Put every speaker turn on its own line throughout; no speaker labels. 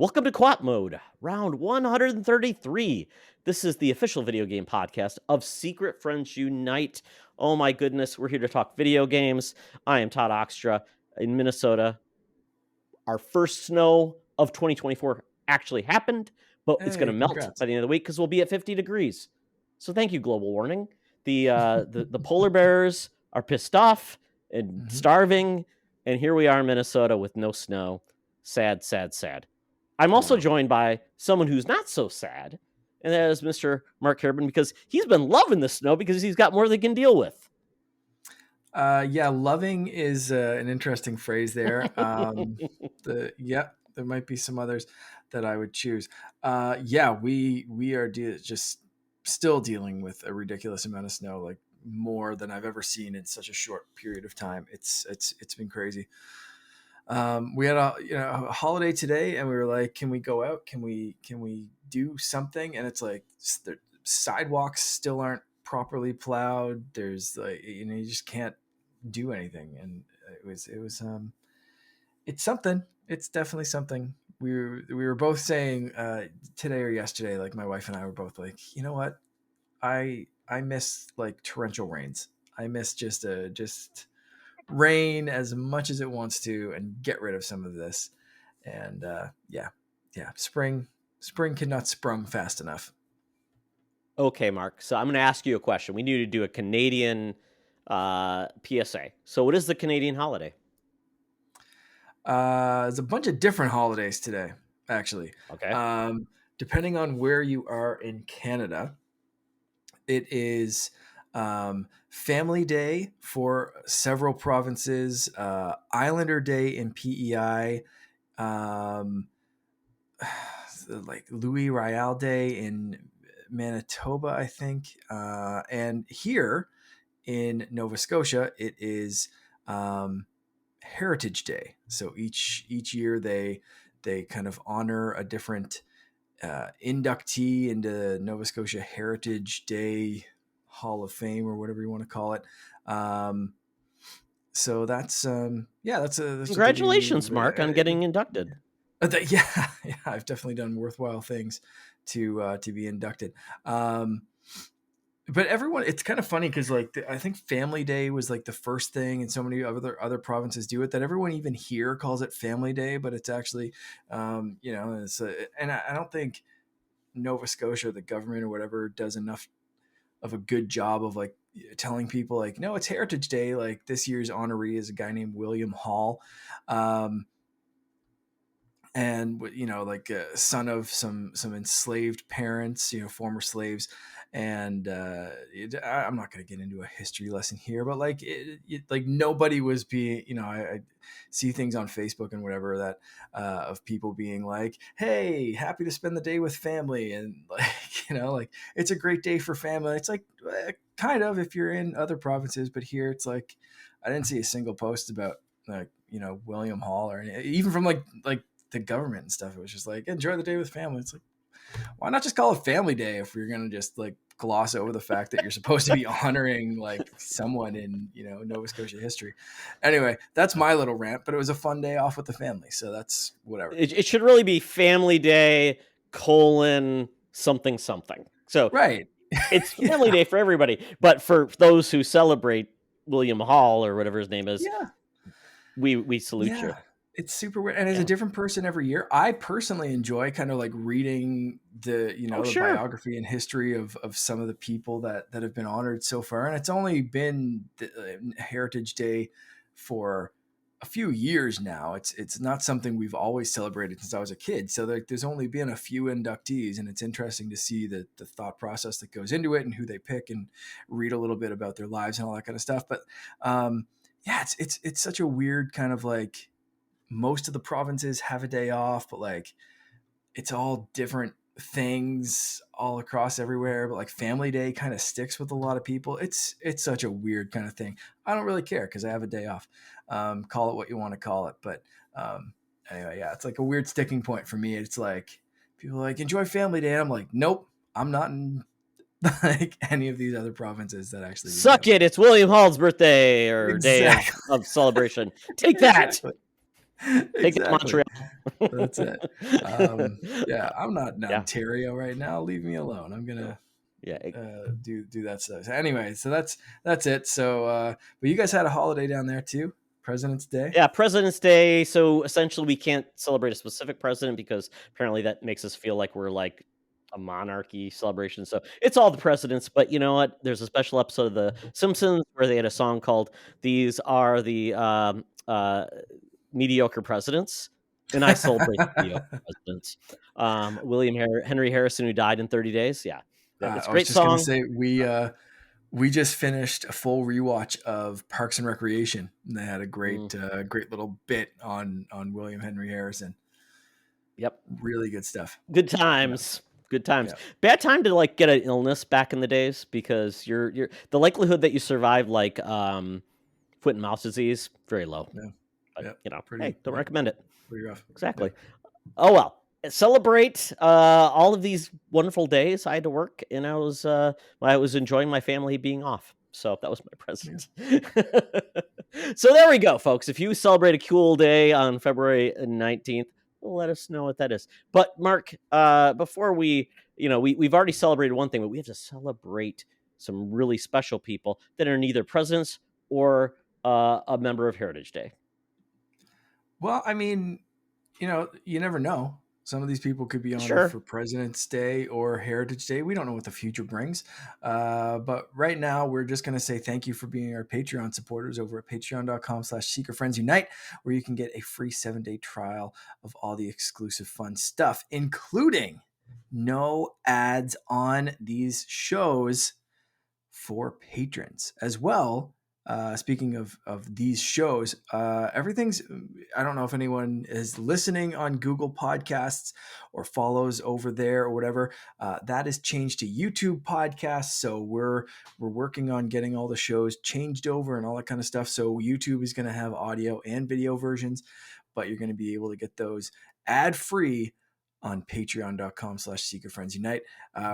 Welcome to Co-op Mode, round 133. This is the official video game podcast of Secret Friends Unite. Oh my goodness, we're here to talk video games. I am Todd Oxtra in Minnesota. Our first snow of 2024 actually happened, but it's going to
Hey,
melt
congrats.
by the end of the week because we'll be at 50 degrees. So thank you, global warming. The polar bears are pissed off and starving, and here we are in Minnesota with no snow. Sad, sad, sad. I'm also joined by someone who's not so sad, and that is Mr. Mark Kirby, because he's been loving the snow because he's got more than he can deal with.
Yeah, loving is an interesting phrase there. There might be some others that I would choose. We are just still dealing with a ridiculous amount of snow, like more than I've ever seen in such a short period of time. It's been crazy. We had a holiday today, and we were like, "Can we go out? Can we do something?" And it's like the sidewalks still aren't properly plowed. There's like you just can't do anything, and it's something. It's definitely something. We were both saying today or yesterday, like my wife and I were both like, you know what, I miss like torrential rains. I miss just rain as much as it wants to and get rid of some of this. And spring cannot sprung fast enough.
Okay, Mark. So I'm going to ask you a question. We need to do a Canadian PSA. So what is the Canadian holiday?
There's a bunch of different holidays today, actually.
Okay.
Depending on where you are in Canada, it is Family Day for several provinces, Islander Day in PEI, like Louis Riel Day in Manitoba, I think. And here in Nova Scotia, it is Heritage Day. So each year they kind of honor a different inductee into Nova Scotia Heritage Day Hall of Fame, or whatever you want to call it. So that's that's
Congratulations, Mark, on getting inducted.
Yeah, I've definitely done worthwhile things to be inducted. But everyone, it's kind of funny because like I think Family Day was like the first thing, and so many other provinces do it, that everyone even here calls it Family Day, but it's actually and I don't think Nova Scotia, the government or whatever, does enough of a good job of like telling people like, no, it's Heritage Day. Like this year's honoree is a guy named William Hall. And like a son of some enslaved parents, former slaves. And I'm not going to get into a history lesson here, but like like nobody was being, I see things on Facebook and whatever that of people being like, hey, happy to spend the day with family, and like like it's a great day for family. It's like kind of if you're in other provinces, but here it's like I didn't see a single post about like William Hall or even from like the government and stuff. It was just like, enjoy the day with family. It's like, why not just call it Family Day if you're going to just like gloss over the fact that you're supposed to be honoring like someone in, Nova Scotia history. Anyway, that's my little rant, but it was a fun day off with the family. So that's whatever.
It should really be Family Day, something. So
right.
It's Family Day for everybody. But for those who celebrate William Hall or whatever his name is, we salute you.
It's super weird, and as a different person every year. I personally enjoy kind of like reading the the biography and history of some of the people that have been honored so far, and it's only been the Heritage Day for a few years now. It's not something we've always celebrated since I was a kid, so there's only been a few inductees, and it's interesting to see the thought process that goes into it and who they pick, and read a little bit about their lives and all that kind of stuff. But it's such a weird kind of like, most of the provinces have a day off, but like it's all different things all across everywhere. But like Family Day kind of sticks with a lot of people. It's such a weird kind of thing. I don't really care because I have a day off. Call it what you want to call it. But anyway, it's like a weird sticking point for me. It's like people are like, enjoy Family Day. And I'm like, nope, I'm not in like any of these other provinces that actually
suck it. It's William Hall's birthday or day of celebration. Take that. Take it to
Exactly. That's it. Yeah, I'm not in
Yeah.
Ontario right now. Leave me alone. I'm gonna
Yeah.
do that stuff. So anyway, so that's it. So, but you guys had a holiday down there too, President's Day.
Yeah, President's Day. So essentially, we can't celebrate a specific president because apparently that makes us feel like we're like a monarchy celebration. So it's all the presidents. But you know what? There's a special episode of The Simpsons where they had a song called "These Are the Mediocre Presidents," and I celebrate the mediocre presidents. Henry Harrison, who died in 30 days. Yeah, it's a
I was
great
just gonna
song.
say we just finished a full rewatch of Parks and Recreation. And they had a great little bit on William Henry Harrison.
Yep.
Really good stuff.
Good times.
Yeah.
Good times.
Yeah.
Bad time to like get an illness back in the days because you're the likelihood that you survive like foot and mouth disease very low.
Yeah.
But
Yeah.
you know,
Pretty,
don't recommend it.
Pretty rough.
Exactly.
Yeah.
Oh well. Celebrate all of these wonderful days. I had to work and I was enjoying my family being off. So that was my present. Yeah. So there we go, folks. If you celebrate a cool day on February 19th, let us know what that is. But Mark, before we've already celebrated one thing, but we have to celebrate some really special people that are neither presidents or a member of Heritage Day.
Well, I mean, you never know. Some of these people could be honored for President's Day or Heritage Day. We don't know what the future brings. But right now, we're just going to say thank you for being our Patreon supporters over at patreon.com/SecretFriendsUnite, where you can get a free 7-day trial of all the exclusive fun stuff, including no ads on these shows for patrons as well. Speaking of these shows, everything's, I don't know if anyone is listening on Google Podcasts or follows over there or whatever. That is changed to YouTube podcasts. So we're working on getting all the shows changed over and all that kind of stuff. So YouTube is going to have audio and video versions, but you're going to be able to get those ad free on patreon.com/secretfriendsunite,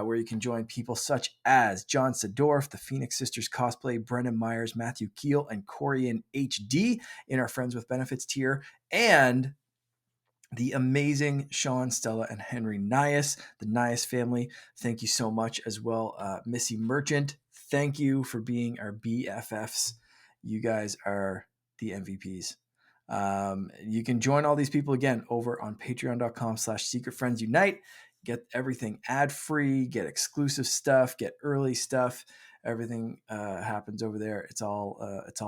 where you can join people such as John Sadorf, the Phoenix Sisters cosplay, Brennan Myers, Matthew Keel, and Corian HD in our Friends with Benefits tier, and the amazing Sean, Stella, and Henry Nias, the Nias family. Thank you so much as well. Missy Merchant, thank you for being our BFFs. You guys are the MVPs. You can join all these people again over on patreon.com/secretfriendsunite. Get everything ad-free, get exclusive stuff, get early stuff. Everything happens over there. It's all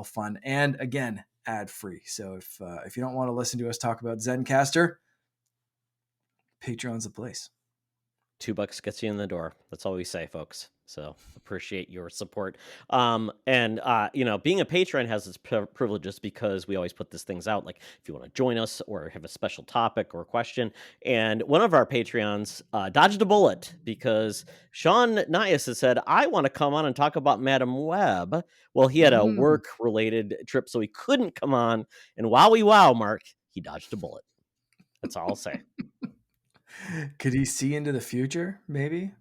fun. And again, ad-free. So if you don't want to listen to us talk about Zencastr, Patreon's the place.
$2 gets you in the door. That's all we say, folks. So appreciate your support. And being a patron has its privileges because we always put these things out. Like if you want to join us or have a special topic or question. And one of our Patreons dodged a bullet because Sean Nias has said, I want to come on and talk about Madam Web. Well, he had a work-related trip, so he couldn't come on. And wowie wow, Mark, he dodged a bullet. That's all I'll say.
Could he see into the future, maybe?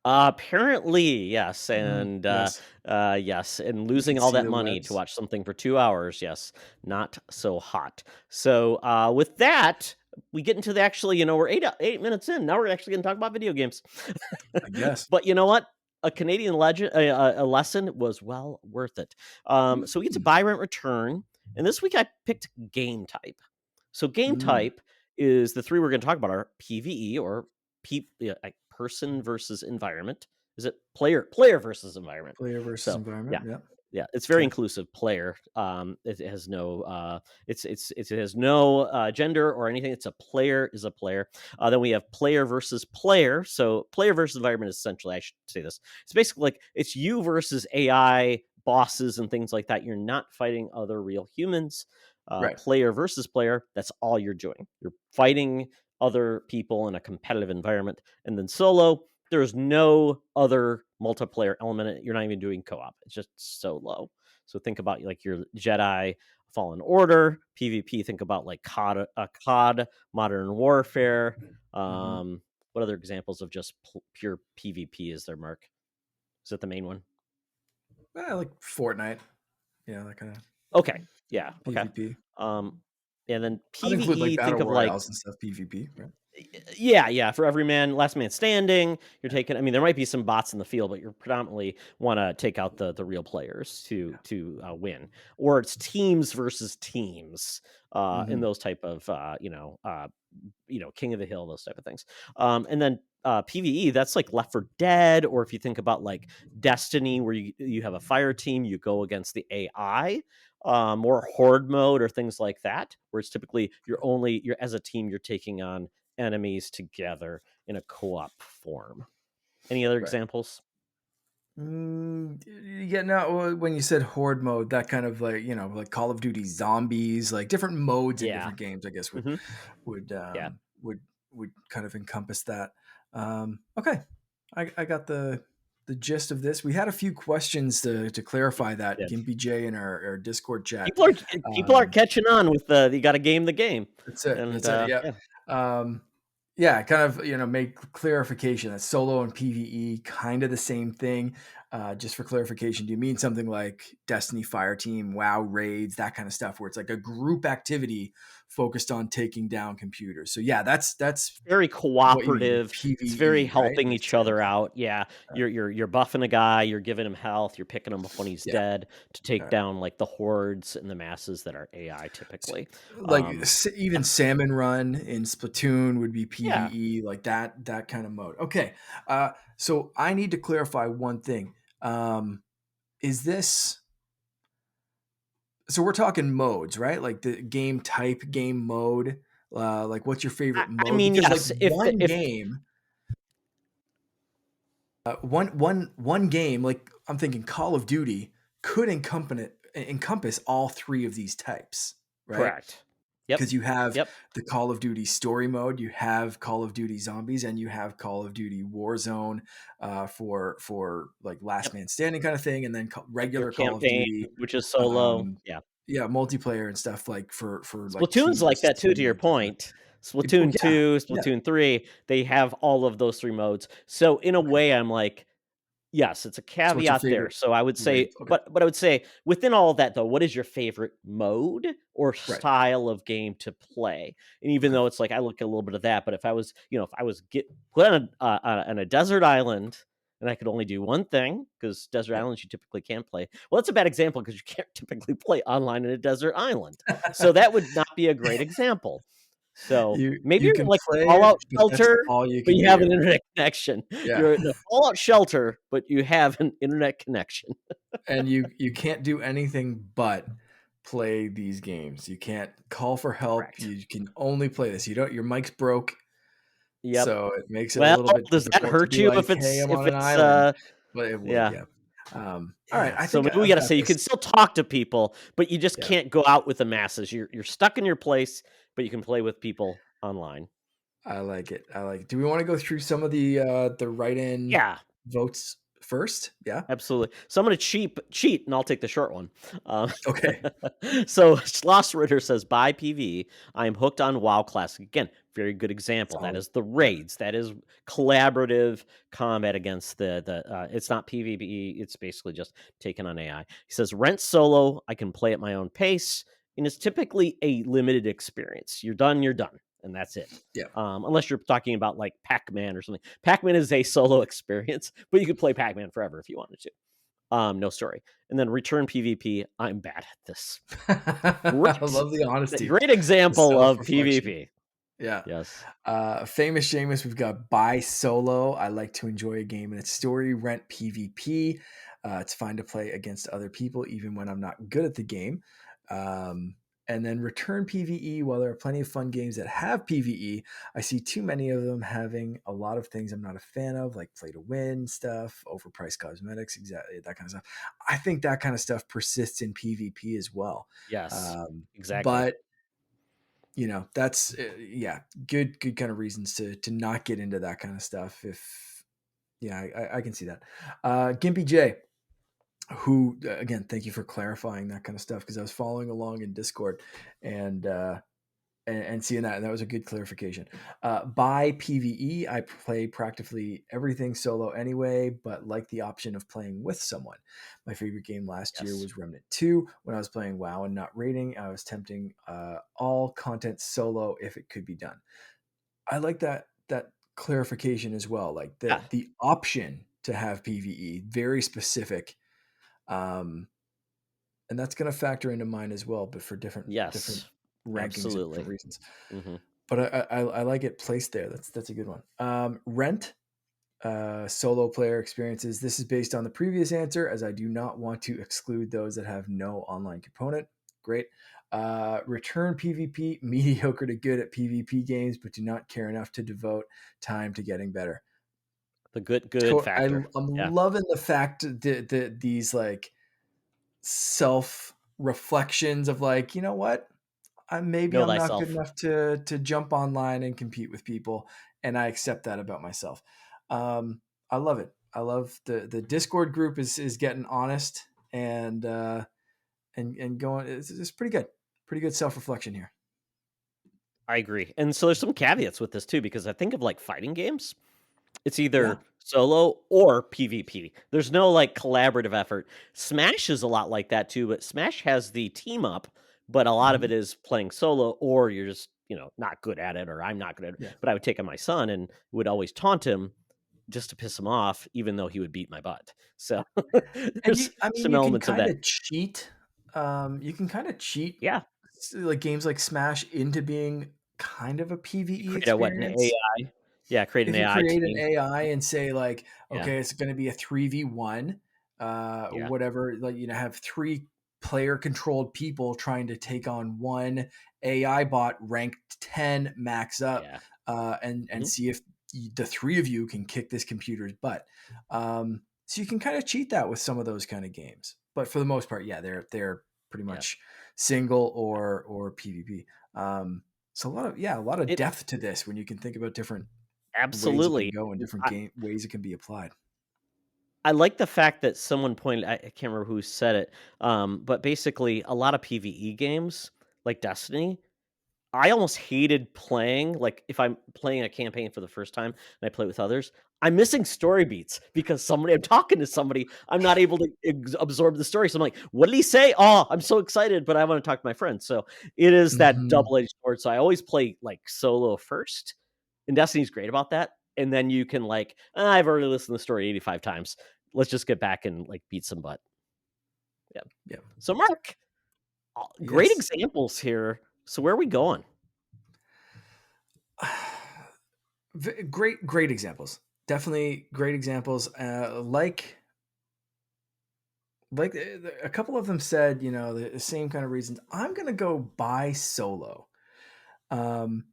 Apparently, yes, and
yes,
and losing all that money to watch something for 2 hours, yes, not so hot. So, with that, we get into the actually, we're 8 minutes in. Now we're actually going to talk about video games.
I guess.
But you know what? A Canadian legend, a lesson was well worth it. So we get to buy, rent, return, and this week I picked game type. So game type is the three we're going to talk about are PVE or person versus environment. Is it player versus environment?
Player versus environment.
Yeah, it's very inclusive. Player. It has no it has no gender or anything. It's a player is a player. Then we have player versus player. So player versus environment is essentially, I should say this. It's basically like it's you versus AI bosses and things like that. You're not fighting other real humans. Player versus player, that's all you're doing. You're fighting other people in a competitive environment. And then solo, there's no other multiplayer element. You're not even doing co-op. It's just solo. So think about like your Jedi Fallen Order, PvP. Think about like COD, Modern Warfare. What other examples of just pure PvP is there, Mark? Is that the main one?
Like Fortnite. Yeah, that kind of.
Okay. Yeah.
PvP.
Okay. And then
I'd include like
PVE,
battle
think of like
royales and stuff, PvP, right?
yeah, for every last man standing. You're taking. I mean, there might be some bots in the field, but you're predominantly want to take out the real players to win, or it's teams versus teams, in those type of King of the Hill, those type of things. And then PVE, that's like Left 4 Dead, or if you think about like Destiny, where you have a fire team, you go against the AI. More horde mode or things like that, where it's typically you're as a team, you're taking on enemies together in a co-op form. Any other
Right.
examples?
Yeah, no, when you said horde mode, that kind of like, like Call of Duty Zombies, like different modes in
Yeah.
different games, I guess would
Yeah.
would kind of encompass that. Okay. I got the gist of this. We had a few questions to clarify that,
Did.
Gimpy J in our Discord chat.
People are catching on with you got to game the game.
That's it.
And
That's it. Yeah. Yeah, kind of, make clarification that solo and PvE kind of the same thing. Just for clarification, do you mean something like Destiny Fire Team, WoW raids, that kind of stuff, where it's like a group activity focused on taking down computers? So yeah, that's
very
what you mean with
cooperative. It's very
PvE, right?
helping each other out. Yeah, you're buffing a guy, you're giving him health, you're picking him up when he's
Yeah.
dead to take
All right.
down like the hordes and the masses that are AI typically.
Like even Salmon Run in Splatoon would be PvE, like that kind of mode. Okay, so I need to clarify one thing. Is this so we're talking modes, right? Like the game type, game mode. Like what's your favorite
I
mode?
mean,
Because like
yes,
one
if
game, one game, like I'm thinking Call of Duty could encompass all three of these types, right?
correct. Yep.
Because you have
Yep.
the Call of Duty story mode, you have Call of Duty Zombies, and you have Call of Duty Warzone for like last man standing kind of thing, and then
Your
regular Call of
campaign,
Duty,
which is solo. Yeah.
yeah, multiplayer and stuff like for like
Splatoon's like
teams
that too, to your
and stuff like
point.
that. Well,
Splatoon
yeah,
2,
yeah,
Splatoon 3, they have all of those 3 modes. So in a
okay.
way, I'm like, yes, it's a
So what's your
caveat there.
favorite
So I would
raid?
say,
Okay,
but I would say within all of that though, what is your favorite mode or
right.
style of game to play? And even
Okay,
though it's like I look at a little bit of that, but if I was, if I was get put on a desert island and I could only do one thing, because desert
yep.
islands you typically can't play. Well, that's a bad example because you can't typically play online in a desert island. So that would not be a great example. So maybe
You
you're
can
like
play it,
Fallout
but that's
Shelter,
all you
but
can
you have
do.
an internet connection.
Yeah.
You're in a Fallout Shelter, but you have an internet connection.
And you can't do anything but play these games. You can't call for help.
Correct.
You can only play this. You don't. Your mic's broke,
Yep.
so it makes it a
Well,
little bit
does that
difficult to
hurt
be
you
like, "Hey, I'm
if
on an
it's
island," but it would,
yeah.
yeah. All right,
Yeah.
I
So
think
maybe we
I've
got to
got
say you
this.
can still talk to people, but you just
Yeah,
can't go out with the masses. You're stuck in your place, but you can play with people online.
I like it. I like it. Do we want to go through some of the write-in
Yeah.
votes first? Yeah.
Absolutely. So I'm going to cheat, and I'll take the short one.
Okay.
So Sloss Ritter says, "By PV, I am hooked on WoW Classic." Again, very good example. That
Solid.
is the
Yeah.
raids. That is collaborative combat against it's not PvPVE. It's basically just taking on AI. He says, "Rent solo. I can play at my own pace, and it's typically a limited experience. You're done. You're done, and that's it."
Yeah.
Unless you're talking about like Pac-Man or something. Pac-Man is a solo experience, but you could play Pac-Man forever if you wanted to. No story. And then Return PvP. I'm bad at this.
I love the honesty.
Great example of
Self-reflection.
PvP.
Yeah.
Yes.
Famous Seamus, we've got Buy Solo. I like to enjoy a game and its story. Rent PvP. It's fine to play against other people, even when I'm not good at the game. And then Return PvE. While there are plenty of fun games that have PvE, I see too many of them having a lot of things I'm not a fan of, like play to win stuff, overpriced cosmetics, exactly that kind of stuff. I think that kind of stuff persists in PvP as well.
Yes. Exactly.
But that's good kind of reasons to not get into that kind of stuff. If I can see that. Gimpy J, who again, thank you for clarifying that kind of stuff, because I was following along in Discord, and and seeing that was a good clarification. By PVE, I play practically everything solo anyway, but like the option of playing with someone. My favorite game last year
Yes.
was Remnant 2. When I was playing WoW and not raiding, I was tempting all content solo if it could be done. I like that clarification as well. Like
Yeah.
the option to have PVE, very specific. Um, and that's going to factor into mine as well, but for different
Yes.
rankings and different
Absolutely.
reasons.
Hmm.
But I like it placed there. That's a good one. Rent solo player experiences. This is based on the previous answer, as I do not want to exclude those that have no online component. Great. Return PvP, mediocre to good at PvP games, but do not care enough to devote time to getting better.
The good factor.
I'm
Yeah.
loving the fact that these like self reflections of like, you know what? Maybe
Know
I'm not good
thyself.
enough to jump online and compete with people, and I accept that about myself. I love it. I love the Discord group is getting honest and going. It's pretty good self reflection here.
I agree. And so there's some caveats with this too, because I think of like fighting games. It's
Yeah.
either solo or PvP. There's no like collaborative effort. Smash is a lot like that too, but Smash has the team up, but a lot of
Hmm.
it is playing solo, or you're just, not good at it, or I'm not good at it.
Yeah.
But I would take on my son and would always taunt him just to piss him off, even though he would beat my butt. So
And you,
there's
I mean,
some elements of that.
You can kind of cheat
Yeah.
like games like Smash into being kind of a
You
PVE
create a what, an
experience.
AI? Yeah, create an
If you
AI
create an
team.
AI and say like,
Yeah.
okay, it's going to be a 3v1,
Yeah.
whatever, like, have three player controlled people trying to take on one AI bot ranked 10 max up,
Yeah.
and
Mhm.
see if the three of you can kick this computer's butt. So you can kind of cheat that with some of those kind of games, but for the most part, yeah, they're pretty
Yeah.
much single or PvP. So a lot of
It
depth to this when you can think about different ways it can
absolutely.
go and different game ways it can be applied.
I like the fact that someone pointed. I can't remember who said it, but basically, a lot of PVE games like Destiny, I almost hated playing. Like if I'm playing a campaign for the first time and I play with others, I'm missing story beats because I'm talking to somebody. I'm not able to absorb the story. So I'm like, what did he say? Oh, I'm so excited, but I want to talk to my friends. So it is that
Mhm.
double-edged sword. So I always play like solo first, and Destiny's great about that. And then you can like, I've already listened to the story 85 times. Let's just get back and like beat some butt. Yeah.
Yeah.
So Mark, great
Yes.
examples here. So where are we going?
Great examples. Definitely great examples. Like a couple of them said, the same kind of reasons. I'm gonna go buy solo. Um,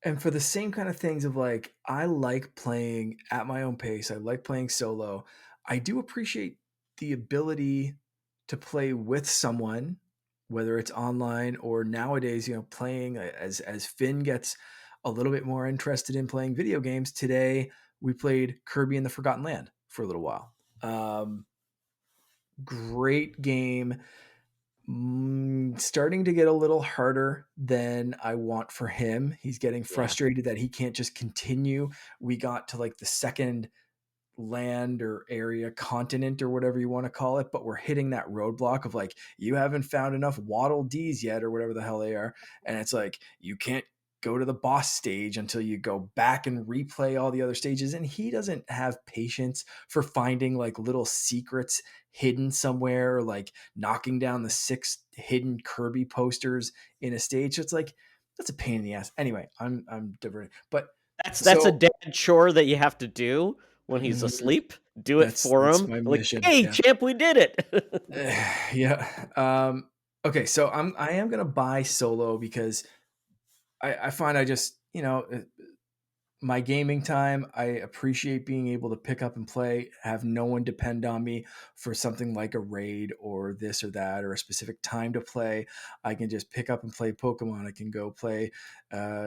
and for the same kind of things of like, I like playing at my own pace. I like playing solo. I do appreciate the ability to play with someone, whether it's online or nowadays, playing as Finn gets a little bit more interested in playing video games. Today, we played Kirby and the Forgotten Land for a little while. Great game. Starting to get a little harder than I want for him. He's getting
Yeah.
frustrated that he can't just continue. We got to like the second land or area, continent or whatever you want to call it, but we're hitting that roadblock of like, you haven't found enough Waddle Dees yet or whatever the hell they are. And it's like, you can't go to the boss stage until you go back and replay all the other stages. And he doesn't have patience for finding like little secrets hidden somewhere, or like knocking down the 6 hidden Kirby posters in a stage. So it's like, that's a pain in the ass. Anyway, I'm diverting. But
That's a
so
dad chore that you have to do when he's asleep. Do it for
that's
him.
my
Like,
mission.
hey,
Yeah.
champ, we did it.
Yeah. Okay, so I am gonna buy solo because I find I just, my gaming time, I appreciate being able to pick up and play, have no one depend on me for something like a raid or this or that or a specific time to play. I can just pick up and play Pokemon. I can go play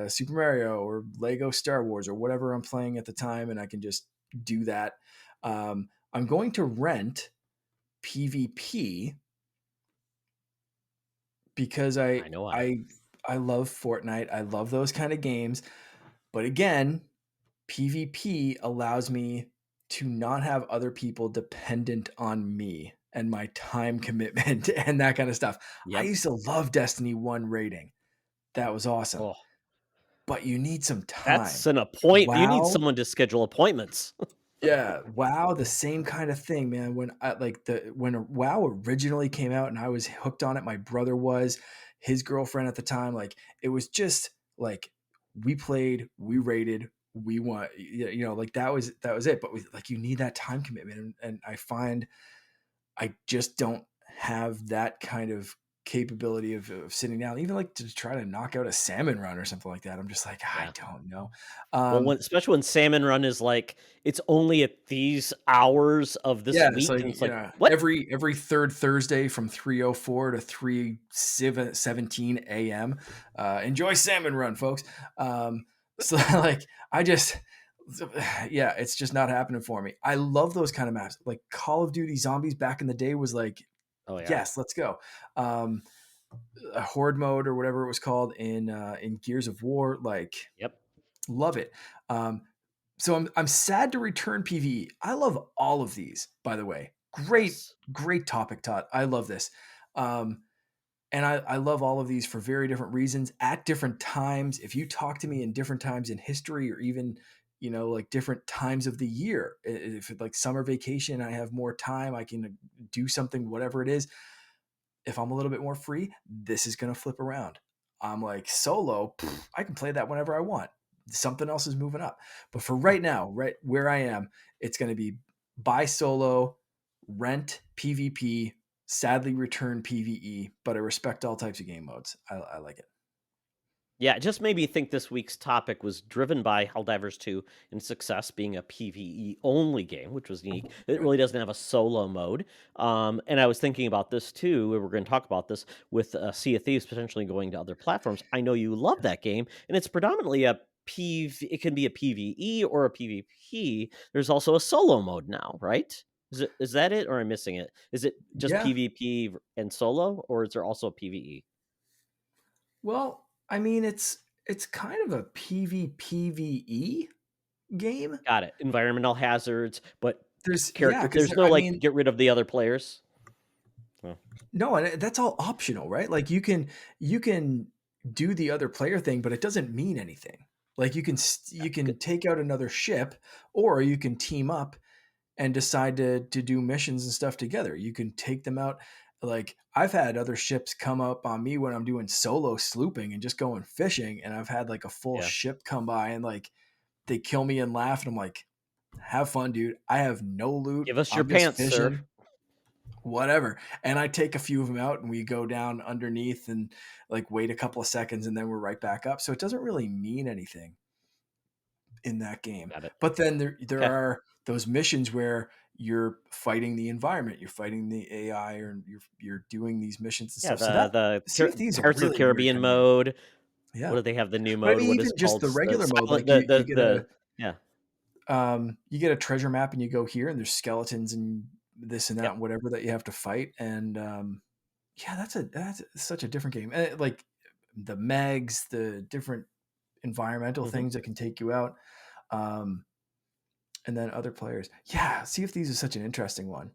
Super Mario or Lego Star Wars or whatever I'm playing at the time, and I can just do that. I'm going to rent PvP because
I know why.
I I love Fortnite. I love those kind of games. But again, PvP allows me to not have other people dependent on me and my time commitment and that kind of stuff. I
Yep.
used to love Destiny 1 rating. That was awesome.
Oh,
But you need some
that's
time.
an appoint. You need
WoW,
someone to schedule appointments.
yeah, WoW, the same kind of thing, man. When WoW originally came out and I was hooked on it, my brother was, his girlfriend at the time, like it was just like we played, we rated, we won, like that was it. But like you need that time commitment, and I find I just don't have that kind of capability of sitting down, even like to try to knock out a salmon run or something like that. I'm just like, I
Yeah.
don't know.
Well, especially when Salmon Run is like, it's only at these hours of this
Yeah, it's
week,
like,
and it's like, what?
every third Thursday from 3:04 to 3:17 a.m. Enjoy Salmon Run, folks. So like I just yeah, it's just not happening for me. I love those kind of maps. Like Call of Duty Zombies back in the day was like,
Oh yeah.
yes, let's go. Um, a horde mode or whatever it was called in Gears of War, like
Yep.
love it. Um, so I'm sad to return PVE. I love all of these, by the way.
Yes.
Great topic, Todd. I love this. Um, and I love all of these for very different reasons at different times. If you talk to me in different times in history or even, like different times of the year, if it's like summer vacation, I have more time, I can do something, whatever it is. If I'm a little bit more free, this is going to flip around. I'm like solo, I can play that whenever I want. Something else is moving up. But for right now, right where I am, it's going to be buy solo, rent PvP, sadly return PvE, but I respect all types of game modes. I like it.
Yeah, it just made me think this week's topic was driven by Helldivers 2 and success being a PvE only game, which was unique. It
Right.
really doesn't have a solo mode. And I was thinking about this too. We were going to talk about this with Sea of Thieves potentially going to other platforms. I know you love that game, and it's predominantly a it can be a PvE or a PvP. There's also a solo mode now, right? Is that it, or am I missing it? Is it just
Yeah.
PvP and solo, or is there also a PvE?
Well, I mean, it's kind of a PvPVE game.
Got it. Environmental hazards, but character.
Because
There's no
I
like
mean,
get rid of the other players. Oh,
no, and that's all optional, right? Like you can do the other player thing, but it doesn't mean anything. Like
yeah,
you can
good.
take out another ship, or you can team up and decide to do missions and stuff together. You can take them out. Like I've had other ships come up on me when I'm doing solo slooping and just going fishing, and I've had like a full
Yeah.
ship come by and like they kill me and laugh, and I'm like, have fun, dude. I have no loot.
Give us your
I'm just
pants, sir.
fishing, whatever. And I take a few of them out and we go down underneath and like wait a couple of seconds and then we're right back up. So it doesn't really mean anything in that game.
Got it.
But then there
Okay.
are those missions where you're fighting the environment, you're fighting the AI, or you're doing these missions and
Yeah.
stuff. So that See if these are
Pirates of the
really weird
Caribbean
kind of game.
mode. What
Yeah.
do they have? The new
But I
mode.
mean,
What is
even
it
just
called?
the
The
regular mode,
silent.
like
The yeah.
you get a treasure map and you go here and there's skeletons and this and that
Yep.
and whatever that you have to fight. And yeah, that's such a different game. Like the megs, the different environmental
Hmm.
things that can take you out, um, and then other players. Yeah, Sea of Thieves is such an interesting one.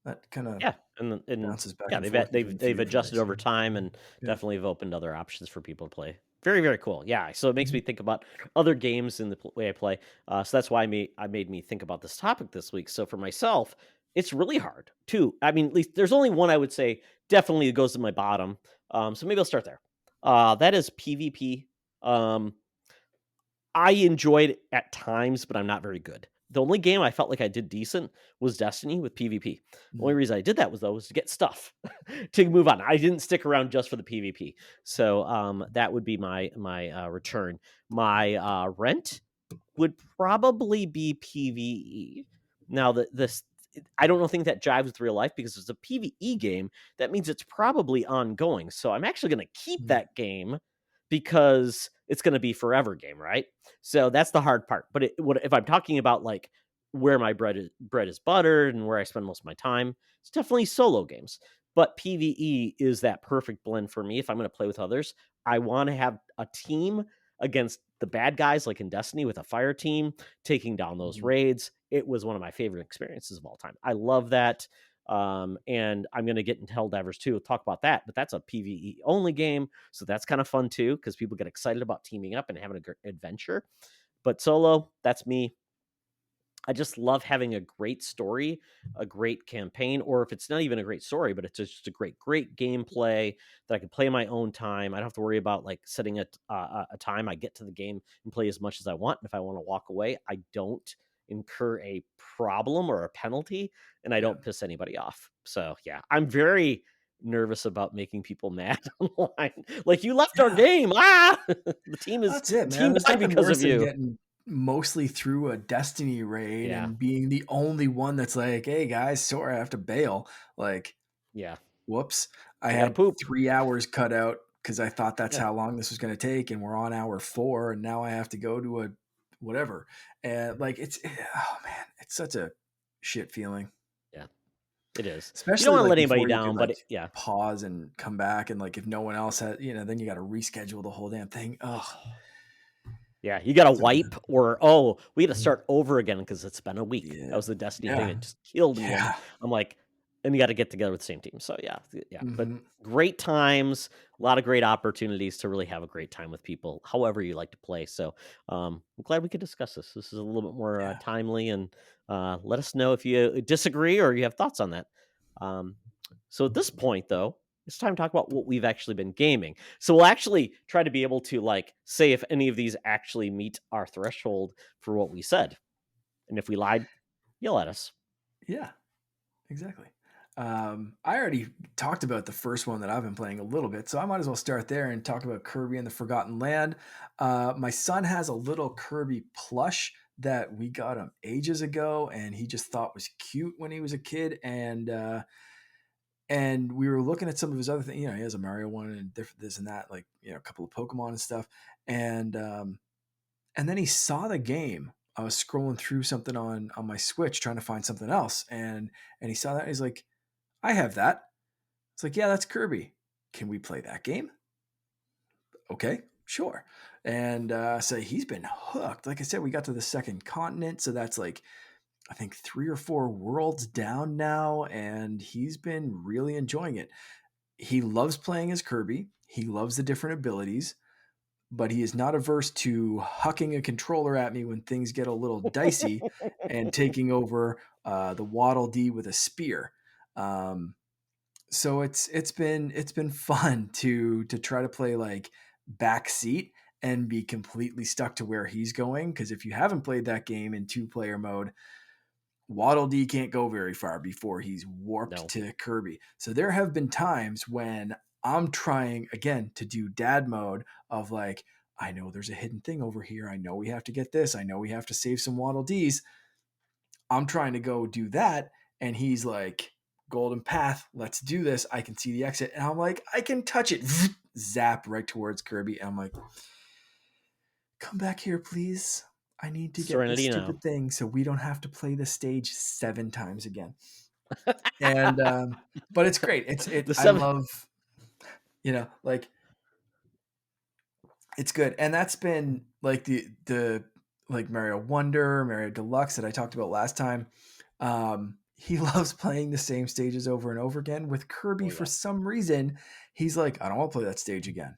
That kind of
Yeah. And
bounces back
yeah,
and forth between a few
they've
different
adjusted
things.
over time and
Yeah.
definitely have opened other options for people to play. Very, very cool. Yeah. So it makes
Mhm.
me think about other games in the way I play. So that's why I made me think about this topic this week. So for myself, it's really hard too. I mean, at least there's only one I would say definitely goes to my bottom. So maybe I'll start there. That is PvP. Um, I enjoyed it at times, but I'm not very good. The only game I felt like I did decent was Destiny with PvP. The only
Mhm.
reason I did that was to get stuff to move on. I didn't stick around just for the PvP. So that would be my return. My rent would probably be PvE. Now that this I don't think that jives with real life because it's a PvE game. That means it's probably ongoing. So I'm actually going to keep
Mhm.
that game because it's going to be forever game, right? So that's the hard part. But if I'm talking about like where my bread is buttered and where I spend most of my time, it's definitely solo games. But PvE is that perfect blend for me if I'm going to play with others. I want to have a team against the bad guys, like in Destiny with a fire team, taking down those raids. It was one of my favorite experiences of all time. I love that. And I'm going to get into Hell Divers too. We'll talk about that, but that's a PVE only game. So that's kind of fun too, because people get excited about teaming up and having a great adventure. But solo, that's me. I just love having a great story, a great campaign, or if it's not even a great story, but it's just a great gameplay that I can play in my own time. I don't have to worry about like setting a time. I get to the game and play as much as I want. And if I want to walk away, I don't incur a problem or a penalty, and I don't piss anybody off. So yeah, I'm very nervous about making people mad online. Like, you left our game. The team is
That's it, man.
team
There's
died
nothing
because
worse
of
than
you.
getting mostly through a Destiny raid and being the only one that's like, hey guys, sorry, I have to bail. Like, whoops. I had 3 hours cut out because I thought that's how long this was going to take, and we're on hour 4, and now I have to go to a whatever. And like, oh man, it's such a shit feeling.
Yeah, it is.
Especially
you don't want to
like
let anybody
down,
but
pause and come back, and like if no one else had, then you got to reschedule the whole damn thing. Ugh.
Yeah, you got to wipe, or we had to start over again because it's been a week. That was the Destiny thing. It just killed me. I'm like, and you got to get together with the same team. So yeah. But great times, a lot of great opportunities to really have a great time with people, however you like to play. So I'm glad we could discuss this. This is a little bit more timely, and let us know if you disagree or you have thoughts on that. So at this point, though, it's time to talk about what we've actually been gaming. So we'll actually try to be able to like say if any of these actually meet our threshold for what we said. And if we lied, yell at us.
Yeah, exactly. I already talked about the first one that I've been playing a little bit, so I might as well start there and talk about Kirby and the Forgotten Land. My son has a little Kirby plush that we got him ages ago, and he just thought was cute when he was a kid. And we were looking at some of his other things. He has a Mario one and this and that, like, a couple of Pokemon and stuff. And then he saw the game. I was scrolling through something on my Switch trying to find something else. And he saw that. And he's like, I have that. It's like, yeah, that's Kirby. Can we play that game? Okay, sure. And so he's been hooked. Like I said, we got to the second continent. So that's like, I think 3 or 4 worlds down now, and he's been really enjoying it. He loves playing as Kirby. He loves the different abilities, but he is not averse to hucking a controller at me when things get a little dicey and taking over the Waddle Dee with a spear. So it's been fun to try to play like backseat and be completely stuck to where he's going. Because if you haven't played that game in 2-player mode, Waddle Dee can't go very far before he's warped to Kirby. So there have been times when I'm trying, again, to do dad mode of like, I know there's a hidden thing over here. I know we have to get this. I know we have to save some Waddle Dees. I'm trying to go do that. And he's like, golden path, let's do this. I can see the exit. And I'm like, I can touch it. Zap right towards Kirby. And I'm like, come back here, please. I need to get this stupid thing so we don't have to play the stage 7 times again. And but it's great. I love, like, it's good. And that's been like the like Mario Wonder, Mario Deluxe that I talked about last time. He loves playing the same stages over and over again. With Kirby, for some reason, he's like, I don't want to play that stage again.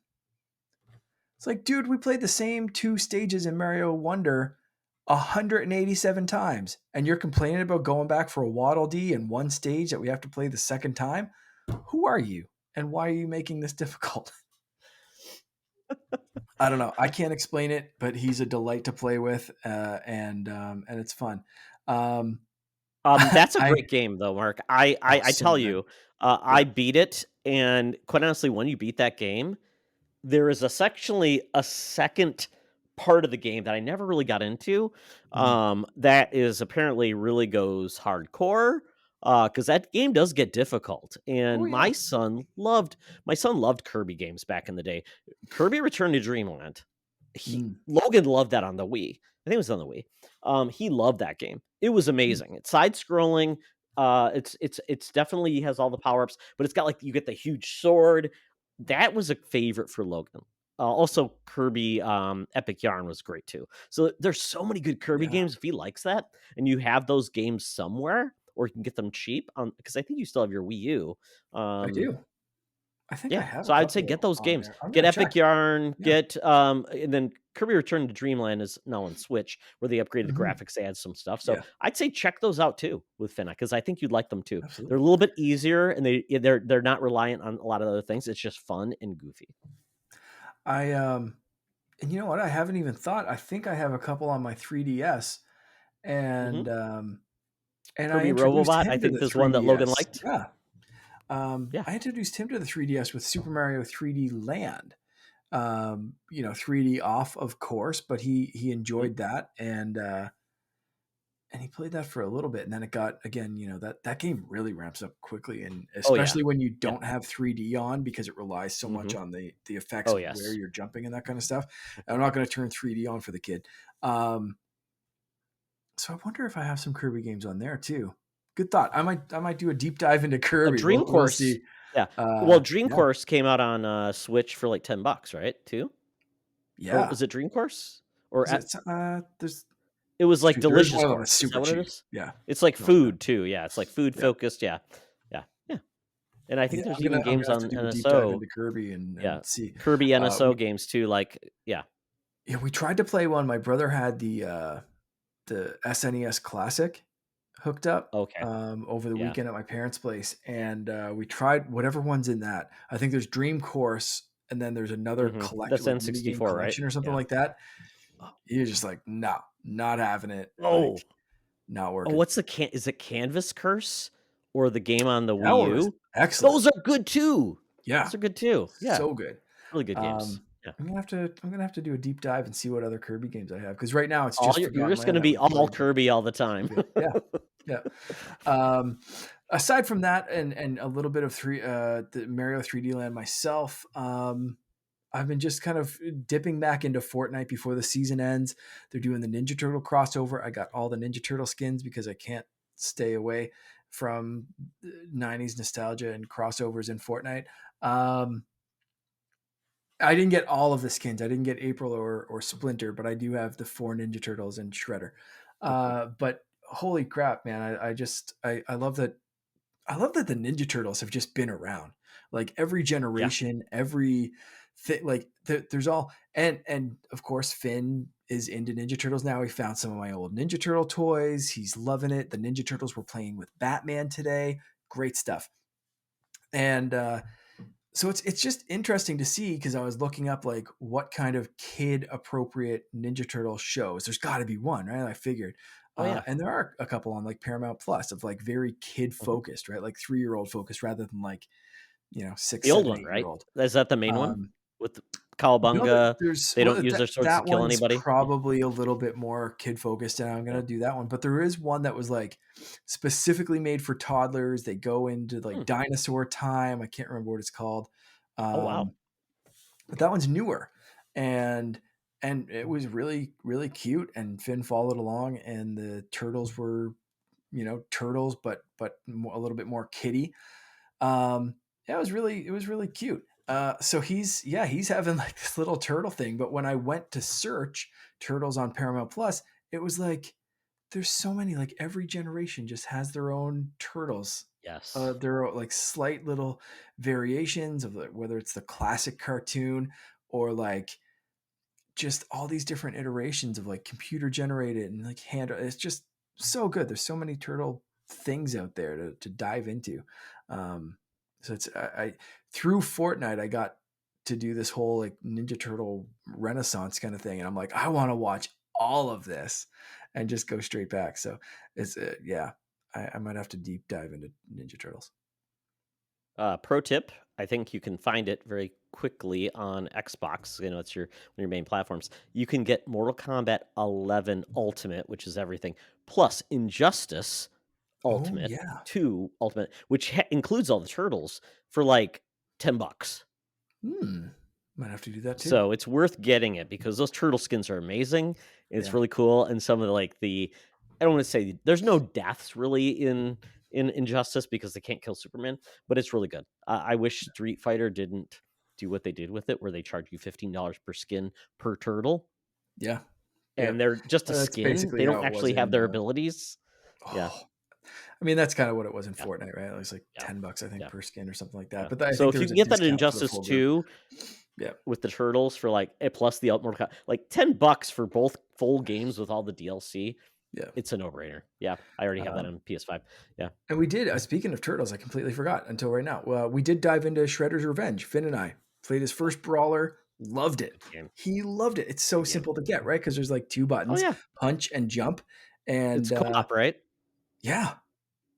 It's like, dude, we played the same 2 stages in Mario Wonder 187 times, and you're complaining about going back for a Waddle Dee in one stage that we have to play the second time? Who are you? And why are you making this difficult? I don't know. I can't explain it, but he's a delight to play with, and it's fun.
That's a great game, though, Mark. I tell you, I beat it, and quite honestly, when you beat that game, there is actually a second part of the game that I never really got into. That is apparently really goes hardcore. Because that game does get difficult, and my son loved Kirby games back in the day. Kirby Return to Dreamland. Logan loved that on the Wii. I think it was on the Wii. He loved that game. It was amazing. It's side scrolling. It's definitely has all the power ups, but it's got like you get the huge sword. That was a favorite for Logan. Also, Kirby Epic Yarn was great too. So there's so many good Kirby games. If he likes that, and you have those games somewhere, or you can get them cheap, because I think you still have your Wii U.
I do. I think I have
So
a
I'd say
couple
get those
on
games.
there. I'm
Get
gonna
Epic
check.
Yarn. Get and then Kirby Return to Dreamland is now on Switch, where they upgraded the graphics, they add some stuff. So I'd say check those out too with Finna, because I think you'd like them too.
Absolutely.
They're a little bit easier, and they're not reliant on a lot of other things. It's just fun and goofy.
And you know what? I haven't even thought. I think I have a couple on my 3DS, and I
Kirby
introduced
Robobot,
him
I
to
think
the
there's one that Logan
3DS.
liked.
I introduced him to the 3DS with Super Mario 3D Land. 3D off, of course, but he enjoyed that, and he played that for a little bit, and then it got, again, that game really ramps up quickly, and especially when you don't have 3D on, because it relies so much on the effects of where you're jumping and that kind of stuff. And I'm not going to turn 3D on for the kid. So I wonder if I have some Kirby games on there too. Good thought. I might do a deep dive into Kirby.
Dream
We'll
Course.
see.
Dream Course came out on Switch for like $10, right? Too.
Yeah.
Or was it Dream Course? Or
there's.
It was like Delicious
Course.
Is that what
cheap.
it is?
Yeah.
It's like food too. Yeah, it's like food focused. Yeah. And I think there's even games on
do
NSO.
A deep dive into Kirby and see
Kirby NSO games too.
Yeah, we tried to play one. My brother had the SNES Classic hooked up over the weekend at my parents' place, and we tried whatever one's in that. I think there's Dream Course, and then there's another collection,
that's N64,
collection,
right?
Or something like that. He was just like, no, not having it.
Oh,
like, not working.
Oh, what's is it Canvas Curse or the game on the Wii U?
Excellent.
Those are good too.
Yeah,
those are good too. Yeah,
so good.
Really good games.
I'm gonna have to do a deep dive and see what other Kirby games I have, because right now it's
you're just gonna be all Kirby all the time.
Yeah. Aside from that, and a little bit of the Mario 3D Land myself, I've been just kind of dipping back into Fortnite before the season ends. They're doing the Ninja Turtle crossover. I got all the Ninja Turtle skins because I can't stay away from 90s nostalgia and crossovers in Fortnite. I didn't get all of the skins. I didn't get April or Splinter, but I do have the 4 Ninja Turtles and Shredder. But holy crap, man. I love that. I love that the Ninja Turtles have just been around. Like every generation, every thing, like there's all, and of course Finn is into Ninja Turtles now. He found some of my old Ninja Turtle toys. He's loving it. The Ninja Turtles were playing with Batman today. Great stuff. And so it's just interesting to see, because I was looking up like what kind of kid appropriate Ninja Turtle shows. There's got to be one, right? I figured. And there are a couple on like Paramount Plus of like very kid focused, right? Like 3-year-old focused rather than like, 6,
the old
7,
one, right?
-year-old.
Is that the main one with Cowabunga?
No,
they don't use their swords to kill anybody.
Probably a little bit more kid focused, and I'm gonna do that one. But there is one that was like specifically made for toddlers. They go into like dinosaur time. I can't remember what it's called.
Wow!
But that one's newer, and it was really, really cute. And Finn followed along, and the turtles were, turtles, but a little bit more kiddie. It was really cute. So he's having like this little turtle thing. But when I went to search turtles on Paramount Plus, it was like, there's so many, like every generation just has their own turtles.
Yes.
There are like slight little variations of whether it's the classic cartoon or like just all these different iterations of like computer generated and like it's just so good. There's so many turtle things out there to dive into. So it's I through Fortnite, I got to do this whole like Ninja Turtle Renaissance kind of thing, and I'm like, I want to watch all of this and just go straight back. So it's I might have to deep dive into Ninja Turtles.
Pro tip: I think you can find it very quickly on Xbox. It's one of your main platforms. You can get Mortal Kombat 11 Ultimate, which is everything, plus Injustice Ultimate, 2 Ultimate, which includes all the turtles, for like $10.
Might have to do that too.
So it's worth getting it because those turtle skins are amazing. It's really cool, and some of I don't want to say there's no deaths really in Injustice because they can't kill Superman, but it's really good. I wish Street Fighter didn't do what they did with it, where they charge you $15 per skin per turtle.
Yeah.
And they're just a
That's
skin. They
basically how
don't
it was
actually have
in,
their abilities. Yeah.
I mean, that's kind of what it was in
Yeah.
Fortnite, right? It was like
Yeah.
$10, I think,
Yeah.
per skin or something like that.
Yeah.
But I
So
think
if
there
you
was
can
a
get that in
discount for the
Injustice
full group.
2
Yeah.
with the turtles for like plus the Mortal Kombat, like $10 for both full games with all the DLC.
Yeah.
It's a no-brainer. Yeah. I already have that on PS5. Yeah.
And we did, speaking of turtles, I completely forgot until right now. We did dive into Shredder's Revenge. Finn and I played his first brawler, loved it. He loved it. It's so simple to get, right? Because there's like 2 buttons, punch and jump. And
it's co-op, right?
Yeah.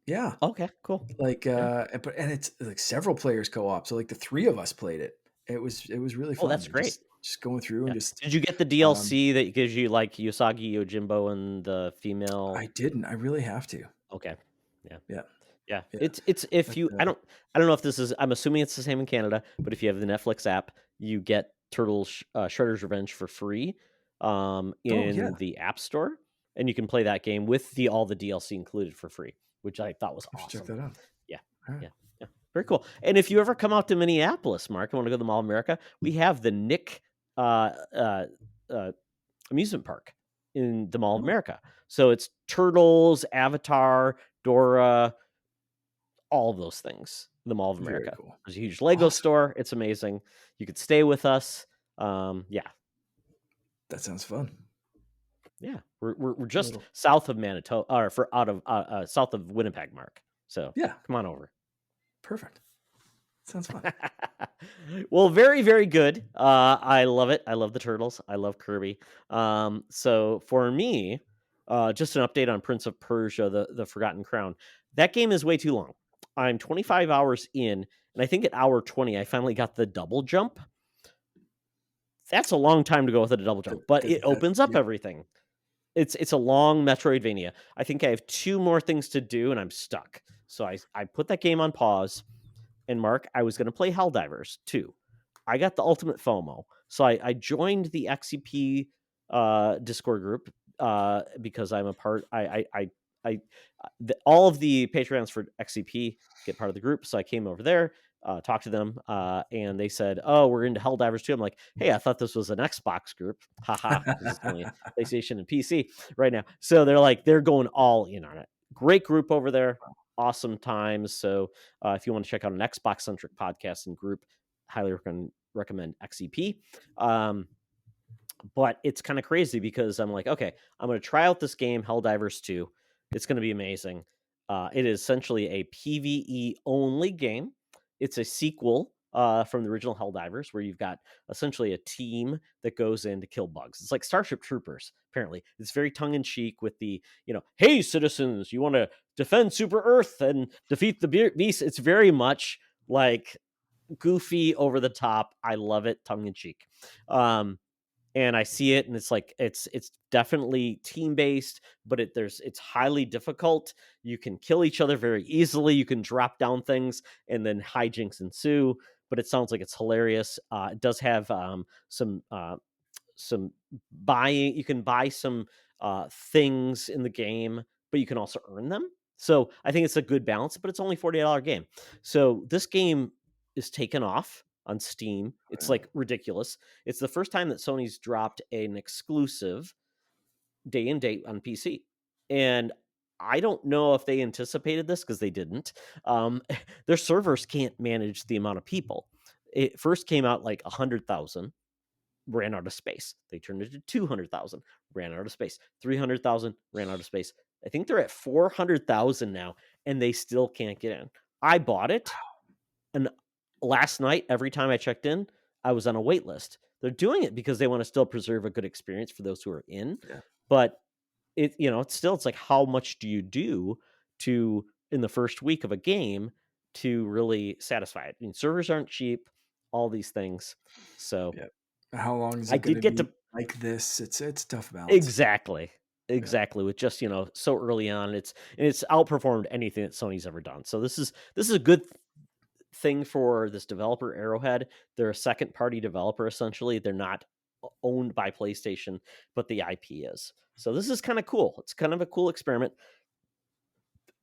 Yeah.
Okay, cool.
Like and it's like several players co-op. So like the 3 of us played it. It was really fun.
Oh, that's great.
Just going through and just.
Did you get the DLC that gives you like Usagi Yojimbo and the female?
I didn't. I really have to.
Okay. Yeah.
Yeah.
Yeah. It's if you I don't know if this is, I'm assuming it's the same in Canada, but if you have the Netflix app, you get Turtles Shredder's Revenge for free in the App Store, and you can play that game with all the DLC included for free, which I thought was awesome.
Check that out.
Yeah. Right. Yeah. Very cool. And if you ever come out to Minneapolis, Mark, I want to go to the Mall of America, we have the Nick amusement park in the Mall of America. So it's Turtles, Avatar, Dora, all of those things. The Mall of America.
Cool.
There's a huge Lego store. It's amazing. You could stay with us. Yeah.
That sounds fun.
Yeah, we're just south of Manitoba, or south of Winnipeg, Mark. So
yeah,
come on over.
Perfect. Sounds fun.
Well, very, very good. I love it. I love the Turtles. I love Kirby. So for me, just an update on Prince of Persia: The Forgotten Crown. That game is way too long. I'm 25 hours in, and I think at hour 20, I finally got the double jump. That's a long time to go with a double jump, but it opens up everything. It's a long Metroidvania. I think I have 2 more things to do, and I'm stuck. So I put that game on pause. And Mark, I was going to play Hell Divers too. I got the ultimate FOMO, so I joined the XCP Discord group because I'm a part. All of the Patreons for XCP get part of the group, so I came over there, talked to them, and they said, "Oh, we're into Hell Divers too." I'm like, "Hey, I thought this was an Xbox group." Haha, this is only PlayStation and PC right now. So they're going all in on it. Great group over there. Awesome times. So if you want to check out an Xbox centric podcast and group, highly recommend XCP. But it's kind of crazy because I'm like, okay, I'm going to try out this game, Hell Divers 2. It's going to be amazing. It is essentially a PVE only game. It's a sequel from the original Hell Divers, where you've got essentially a team that goes in to kill bugs. It's like Starship Troopers, apparently. It's very tongue-in-cheek with the, hey, citizens, you want to defend Super Earth and defeat the beast. It's very much like goofy, over the top. I love it, tongue-in-cheek. And I see it, and it's like it's definitely team based, but it's highly difficult. You can kill each other very easily. You can drop down things, and then hijinks ensue. But it sounds like it's hilarious. It does have some buying. You can buy some things in the game, but you can also earn them. So I think it's a good balance. But it's only $40 game. So this game is taken off on Steam. It's like ridiculous. It's the first time that Sony's dropped an exclusive day and date on PC. And I don't know if they anticipated this, because they didn't. Their servers can't manage the amount of people. It first came out like 100,000, ran out of space. They turned it to 200,000, ran out of space. 300,000, ran out of space. I think they're at 400,000 now, and they still can't get in. I bought it, and last night, every time I checked in, I was on a wait list. They're doing it because they want to still preserve a good experience for those who are in. Yeah. But it's like, how much do you do in the first week of a game to really satisfy it? I mean, servers aren't cheap, all these things. So
how long is it going to be like this? It's tough balance.
Exactly. With just, so early on, it's outperformed anything that Sony's ever done. So this is a good thing for this developer, Arrowhead. They're a second party developer, essentially. They're not owned by PlayStation, but the IP is. So this is kind of cool. It's kind of a cool experiment.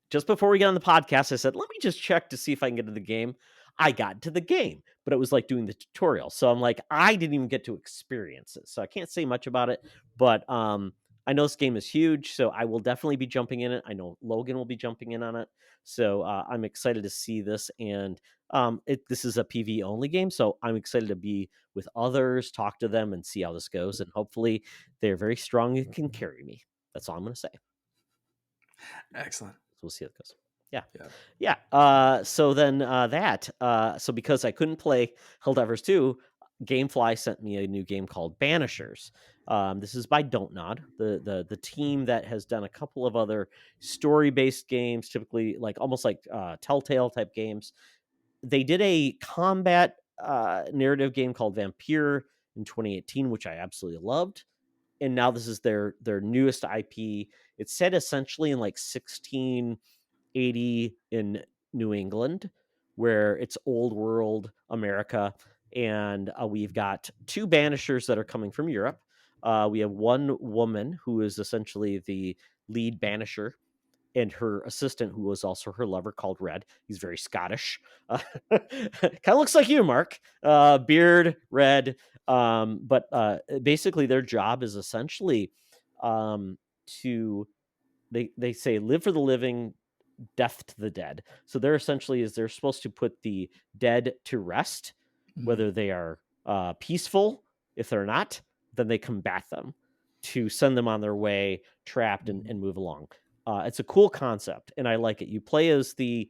Just before we get on the podcast, I said, let me just check to see if I can get into the game. I got to the game, but it was like doing the tutorial. So I'm like, I didn't even get to experience it. So I can't say much about it, but I know this game is huge, so I will definitely be jumping in it. I know Logan will be jumping in on it. So I'm excited to see this. And this is a PvE only game, so I'm excited to be with others, talk to them, and see how this goes. And hopefully they're very strong and can carry me. That's all I'm going to say.
Excellent.
So we'll see how it goes. Yeah. So then so because I couldn't play Helldivers 2, Gamefly sent me a new game called Banishers. This is by Don't Nod, the team that has done a couple of other story-based games, typically like almost like Telltale type games. They did a combat narrative game called Vampire in 2018, which I absolutely loved. And now this is their newest IP. It's set essentially in like 1680 in New England, where it's old world America. And we've got two banishers that are coming from Europe. We have one woman who is essentially the lead banisher, and her assistant, who was also her lover, called Red. He's very Scottish. Kind of looks like you, Mark. Beard, red. But basically, their job is essentially to they say live for the living, death to the dead. So they're supposed to put the dead to rest, whether they are peaceful. If they're not, then they combat them to send them on their way, trapped and move along. It's a cool concept, and I like it. You play as the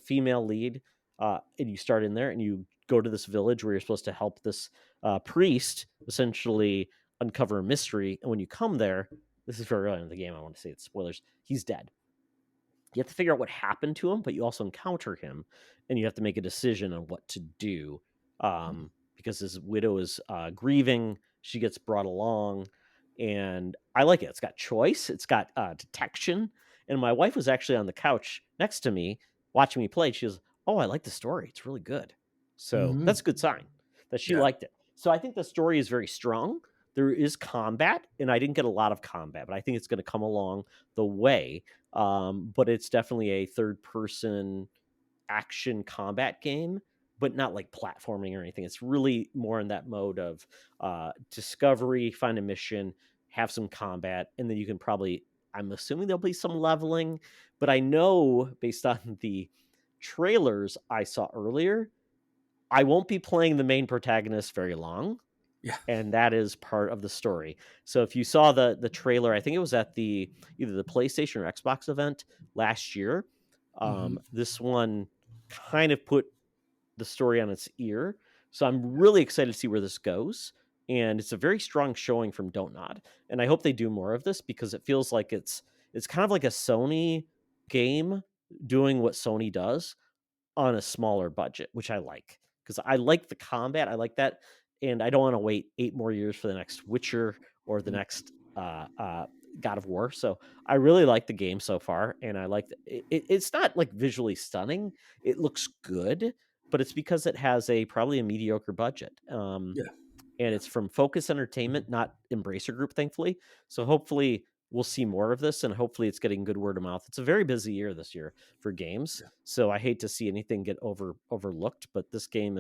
female lead, and you start in there, and you go to this village where you're supposed to help this priest essentially uncover a mystery. And when you come there, this is very early in the game, I want to say it's spoilers, he's dead. You have to figure out what happened to him, but you also encounter him, and you have to make a decision on what to do. Because his widow is grieving, she gets brought along, and I like it. It's got choice, it's got detection, and my wife was actually on the couch next to me watching me play. She was, "Oh, I like the story. It's really good." So that's a good sign that she liked it. So I think the story is very strong. There is combat, and I didn't get a lot of combat, but I think it's going to come along the way. But it's definitely a third-person action combat game, but not like platforming or anything. It's really more in that mode of discovery, find a mission, have some combat, and then you can probably, I'm assuming there'll be some leveling, but I know based on the trailers I saw earlier, I won't be playing the main protagonist very long.
Yeah.
And that is part of the story. So if you saw the trailer, I think it was at either the PlayStation or Xbox event last year. This one kind of put the story on its ear. So I'm really excited to see where this goes. And it's a very strong showing from Don't Nod. And I hope they do more of this, because it feels like it's kind of like a Sony game doing what Sony does on a smaller budget, which I like, because I like the combat. I like that. And I don't want to wait 8 more years for the next Witcher or the next God of War. So I really like the game so far, and I like it's not like visually stunning. It looks good, but it's because it has probably a mediocre budget. And it's from Focus Entertainment, not Embracer Group, thankfully. So hopefully we'll see more of this, and hopefully it's getting good word of mouth. It's a very busy year this year for games, so I hate to see anything get overlooked. But this game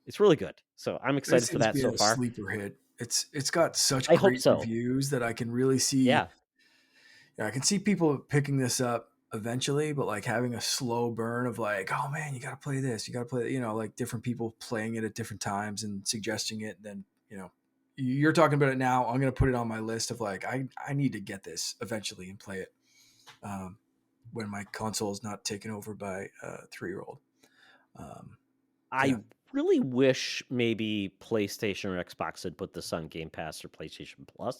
it's really good, so I'm excited for that so
a
far.
Sleeper hit. It's got such
I hope
great
so.
reviews that I can really see.
Yeah,
I can see people picking this up eventually, but like having a slow burn of like, oh man, you got to play this, you got to play, like different people playing it at different times and suggesting it. Then, you're talking about it now. I'm going to put it on my list of like, I need to get this eventually and play it when my console is not taken over by a 3-year-old.
I really wish maybe PlayStation or Xbox had put this on Game Pass or PlayStation Plus,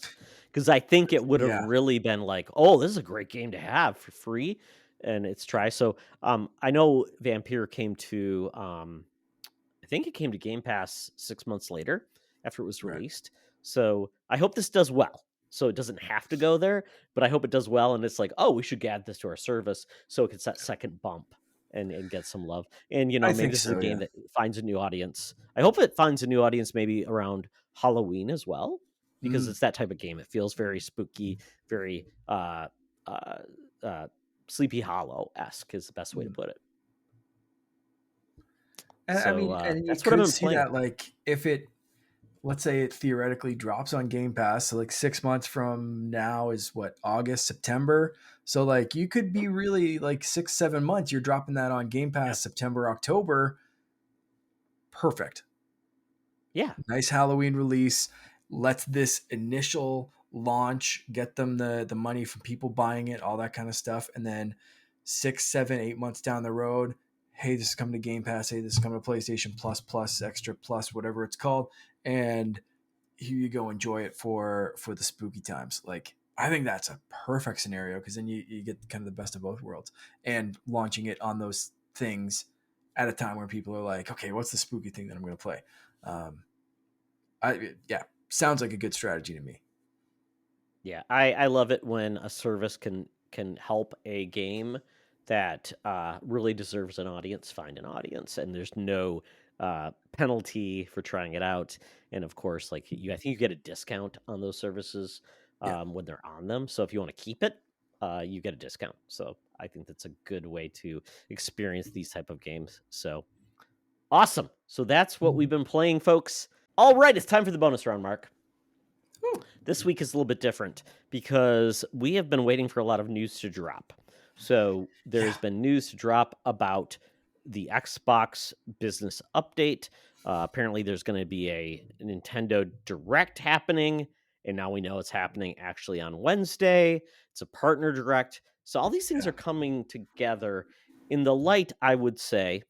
because I think it would have really been like, oh, this is a great game to have for free, and it's try. So I know Vampire came to I think it came to Game Pass 6 months later after it was released. So I hope this does well. So it doesn't have to go there, but I hope it does well. And it's like, oh, we should add this to our service so it gets that second bump and get some love. And, maybe this is a game that finds a new audience. I hope it finds a new audience maybe around Halloween as well, because it's that type of game. It feels very spooky, very Sleepy Hollow-esque is the best way to put it.
And I
So
mean, and you
that's what I've
could
been
see
playing.
that, like, if it, let's say it theoretically drops on Game Pass, so like 6 months from now is what, August, September. So like you could be really like 6, 7 months. You're dropping that on Game
Yeah.
Pass September, October. Perfect.
Yeah.
Nice Halloween release. Let's this initial launch get them the money from people buying it, all that kind of stuff, and then 6, 7, 8 months down the road, hey, this is coming to Game Pass. Hey, this is coming to PlayStation Plus, Plus, Extra Plus, whatever it's called, and here you go, enjoy it for the spooky times. Like, I think that's a perfect scenario because then you get kind of the best of both worlds, and launching it on those things at a time where people are like, okay, what's the spooky thing that I'm going to play? Um, yeah, sounds like a good strategy to me.
Yeah, I love it when a service can help a game that really deserves an audience find an audience, and there's no penalty for trying it out. And of course, like I think you get a discount on those services
Yeah.
when they're on them. So if you want to keep it, you get a discount. So I think that's a good way to experience these type of games. So awesome. So that's what we've been playing, folks. All right, it's time for the bonus round, Mark.
Ooh.
This week is a little bit different because we have been waiting for a lot of news to drop. So there
Yeah.
has been news to drop about the Xbox business update. Apparently, there's going to be a Nintendo Direct happening, and now we know it's happening actually on Wednesday. It's a partner direct. So all these things
Yeah.
are coming together in the light, I would say,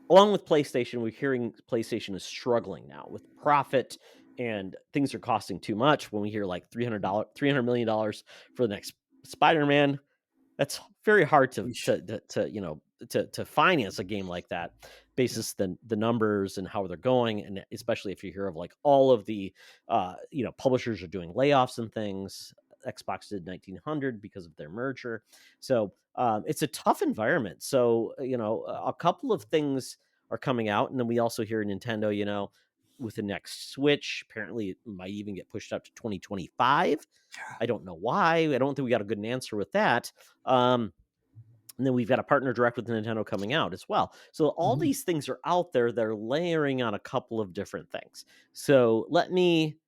along with PlayStation, we're hearing PlayStation is struggling now with profit and things are costing too much. When we hear like $300 million for the next Spider-Man, that's very hard
Yeesh.
to finance a game like that,
Yeah.
basis the numbers and how they're going, and especially if you hear of like all of the publishers are doing layoffs and things. Xbox did 1900 because of their merger, so it's a tough environment. So a couple of things are coming out, and then we also hear Nintendo, with the next Switch, apparently it might even get pushed up to 2025.
Yeah.
I don't know why. I don't think we got a good answer with that. And then we've got a partner direct with Nintendo coming out as well. So all
Mhm.
these things are out there. They're layering on a couple of different things. So let me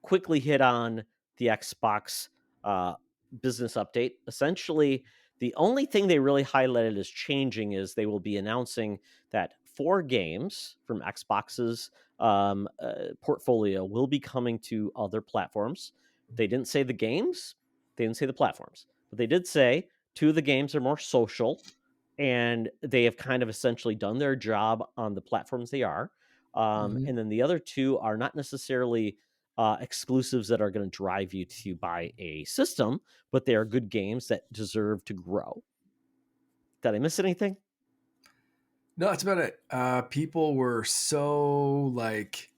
quickly hit on the Xbox uh, business update. Essentially, the only thing they really highlighted as changing is they will be announcing that 4 games from Xbox's portfolio will be coming to other platforms. They didn't say the games, they didn't say the platforms, but they did say 2 of the games are more social, and they have kind of essentially done their job on the platforms they are.
Mhm.
And then the other 2 are not necessarily exclusives that are going to drive you to buy a system, but they are good games that deserve to grow. Did I miss anything?
No, that's about it. People were so like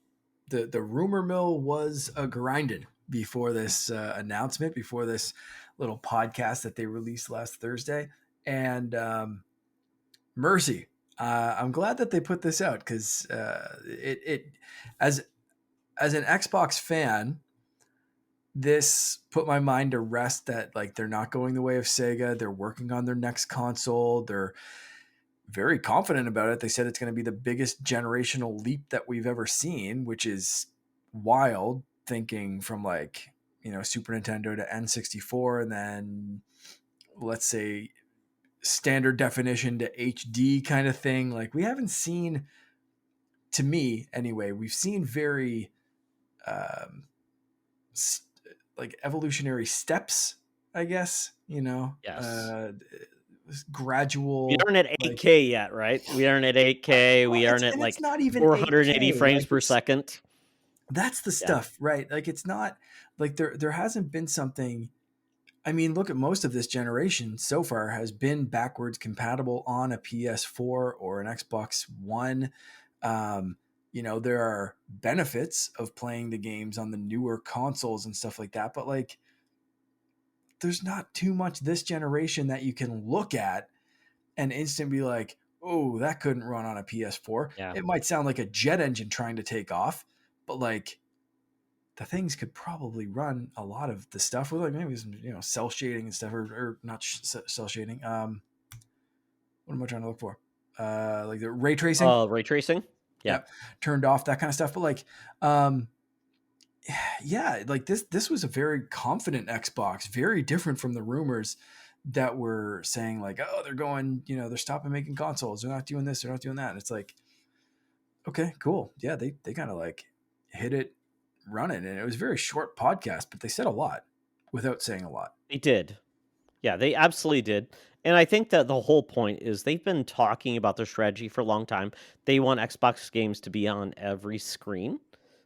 the rumor mill was a grinding before this announcement, before this little podcast that they released last Thursday, and mercy. I'm glad that they put this out because it as as an Xbox fan, this put my mind to rest that like they're not going the way of Sega. They're working on their next console. They're very confident about it. They said it's going to be the biggest generational leap that we've ever seen, which is wild thinking from like, Super Nintendo to N64 and then let's say standard definition to HD kind of thing. Like we haven't seen, to me anyway, we've seen very um, like evolutionary steps, I guess,
Yes. We
gradual,
aren't at
like,
8K yet, right? We aren't at 8K.
well,
We aren't at
it's
like
not even
480
8K.
frames
Like
per second.
that's the
Yeah.
stuff, right? Like it's not like there hasn't been something. I mean, look at most of this generation so far has been backwards compatible on a PS4 or an Xbox One. Um, there are benefits of playing the games on the newer consoles and stuff like that, but like there's not too much this generation that you can look at and instantly be like, oh, that couldn't run on a PS4.
Yeah.
It might sound like a jet engine trying to take off, but like the things could probably run a lot of the stuff with like maybe some, cell shading and stuff or not cell shading. What am I trying to look for? like the ray tracing.
Ray tracing. Yeah.
Yep, turned off, that kind of stuff. But like, um, yeah, like this was a very confident Xbox, very different from the rumors that were saying like, oh, they're going, they're stopping making consoles, they're not doing this, they're not doing that. And it's like, okay, cool, yeah, they kind of like hit it running, and it was a very short podcast, but they said a lot without saying a lot.
They did. Yeah, they absolutely did. And I think that the whole point is they've been talking about their strategy for a long time. They want Xbox games to be on every screen,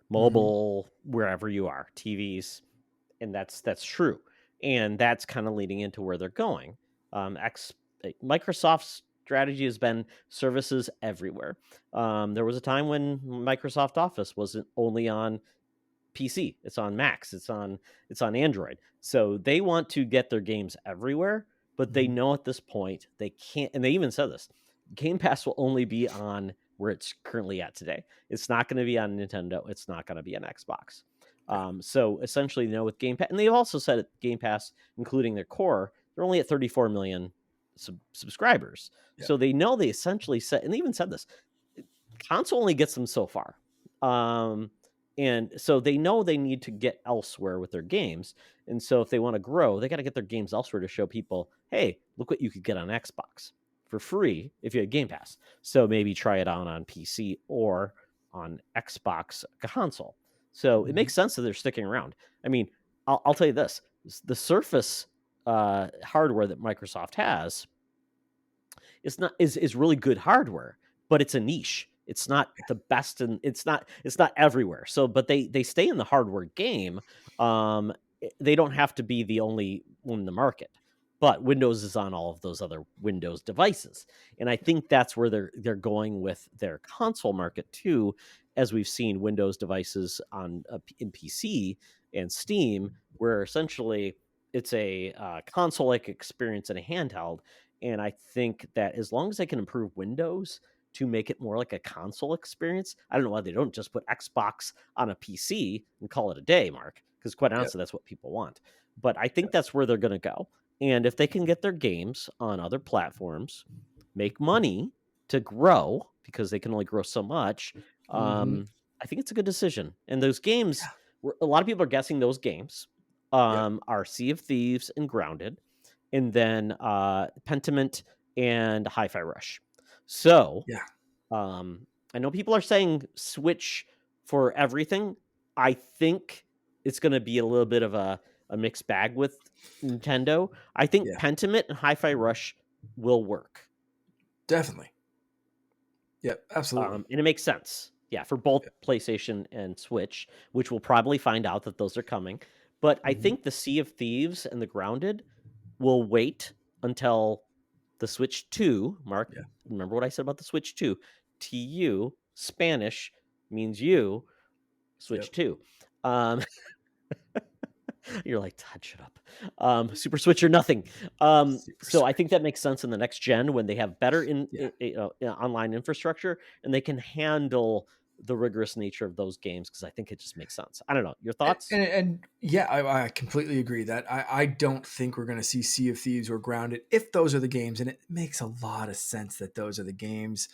Mm-hmm.
mobile, wherever you are, TVs, and that's true. And that's kind of leading into where they're going. Microsoft's strategy has been services everywhere. There was a time when Microsoft Office wasn't only on PC, it's on Macs, it's on Android. So they want to get their games everywhere, but they
Mm-hmm.
know at this point they can't, and they even said this. Game Pass will only be on where it's currently at today. It's not going to be on Nintendo, it's not going to be on Xbox.
Yeah.
So essentially, with Game Pass, and they've also said at Game Pass, including their core, they're only at 34 million subscribers.
Yeah.
So they know they essentially said, and they even said this, console only gets them so far. And so they know they need to get elsewhere with their games. And so if they want to grow, they got to get their games elsewhere to show people, hey, look what you could get on Xbox for free if you had Game Pass. So maybe try it out on PC or on Xbox console. So it
Mm-hmm.
makes sense that they're sticking around. I mean, I'll tell you this: the Surface hardware that Microsoft has is really good hardware, but it's a niche. It's not the best, and it's not everywhere. So, but they stay in the hardware game. They don't have to be the only one in the market, but Windows is on all of those other Windows devices, and I think that's where they're going with their console market too, as we've seen Windows devices on in PC and Steam, where essentially it's a console-like experience in a handheld. And I think that as long as they can improve Windows to make it more like a console experience, I don't know why they don't just put Xbox on a PC and call it a day, Mark, because quite
Yep.
honestly, that's what people want. But I think that's where they're going to go. And if they can get their games on other platforms, make money to grow, because they can only grow so much,
Mm-hmm.
I think it's a good decision. And those games,
Yeah.
a lot of people are guessing those games
Yep.
are Sea of Thieves and Grounded, and then Pentiment and Hi-Fi Rush. So
Yeah.
I know people are saying Switch for everything. I think it's going to be a little bit of a mixed bag with Nintendo. I think
Yeah.
Pentiment and Hi-Fi Rush will work.
Definitely. Yep. Absolutely.
And it makes sense. Yeah, for both
Yep.
PlayStation and Switch, which we'll probably find out that those are coming. But I
Mm-hmm.
think the Sea of Thieves and the Grounded will wait until the Switch 2. Mark,
Yeah.
remember what I said about the Switch 2? TU, Spanish, means you, Switch
Yep.
2. Um, you're like, Todd, shut up. Super Switch or nothing.
Super
So I
Switch.
think that makes sense in the next gen when they have better
Yeah.
online infrastructure, and they can handle the rigorous nature of those games, because I think it just makes sense. I don't know. Your thoughts?
And yeah, I completely agree that I don't think we're going to see Sea of Thieves or Grounded if those are the games. And it makes a lot of sense that those are the games,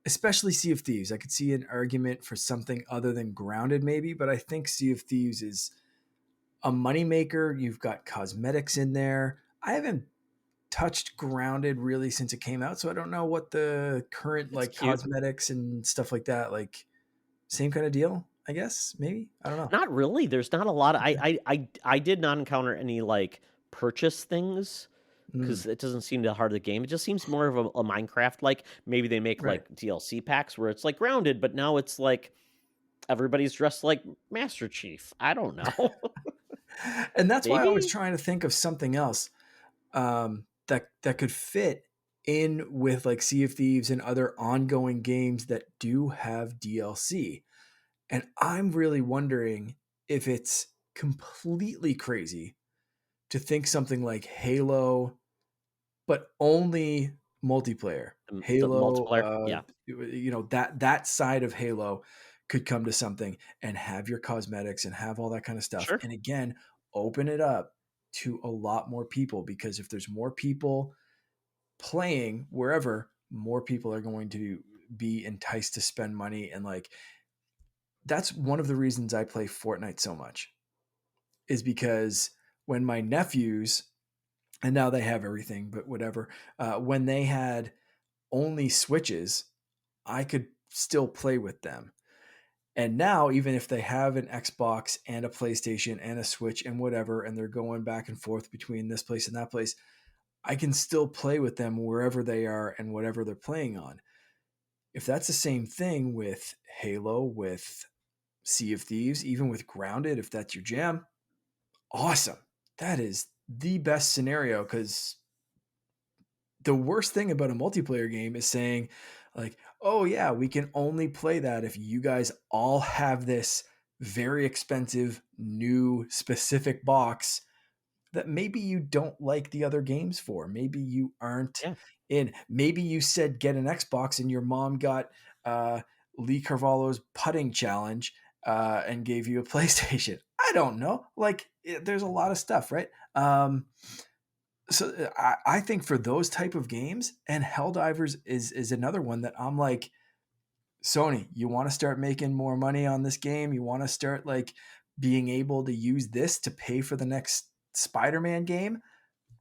especially Sea of Thieves. I could see an argument for something other than Grounded, maybe, but I think Sea of Thieves is a moneymaker. You've got cosmetics in there. I haven't touched Grounded really since it came out, so I don't know what the current
It's
like
cute.
cosmetics and stuff like that, like same kind of deal, I guess, maybe. I don't know.
Not really. There's not a lot of,
Okay.
I did not encounter any like purchase things,
Mm,
because it doesn't seem to hard the game. It just seems more of a Minecraft, like maybe they make
right.
like DLC packs where it's like Grounded, but now it's like everybody's dressed like Master Chief. I don't know.
And that's why I was
Maybe.
trying to think of something else that could fit in with like Sea of Thieves and other ongoing games that do have DLC. And I'm really wondering if it's completely crazy to think something like Halo, but only multiplayer.
The
Halo,
multiplayer. Yeah,
that side of Halo could come to something and have your cosmetics and have all that kind of stuff.
sure.
And again, open it up to a lot more people, because if there's more people playing wherever, more people are going to be enticed to spend money. And like, that's one of the reasons I play Fortnite so much, is because when my nephews, and now they have everything, but whatever, when they had only Switches, I could still play with them. And now, even if they have an Xbox and a PlayStation and a Switch and whatever, and they're going back and forth between this place and that place, I can still play with them wherever they are and whatever they're playing on. If that's the same thing with Halo, with Sea of Thieves, even with Grounded, if that's your jam, awesome. That is the best scenario, because the worst thing about a multiplayer game is saying, like, oh yeah, we can only play that if you guys all have this very expensive new specific box that maybe you don't like the other games for. Maybe you aren't
Yeah.
in. Maybe you said get an Xbox and your mom got Lee Carvalho's putting challenge and gave you a PlayStation. I don't know. Like, there's a lot of stuff, right? So I think for those type of games, and Helldivers is another one that I'm like, Sony, you want to start making more money on this game? You want to start like being able to use this to pay for the next Spider-Man game?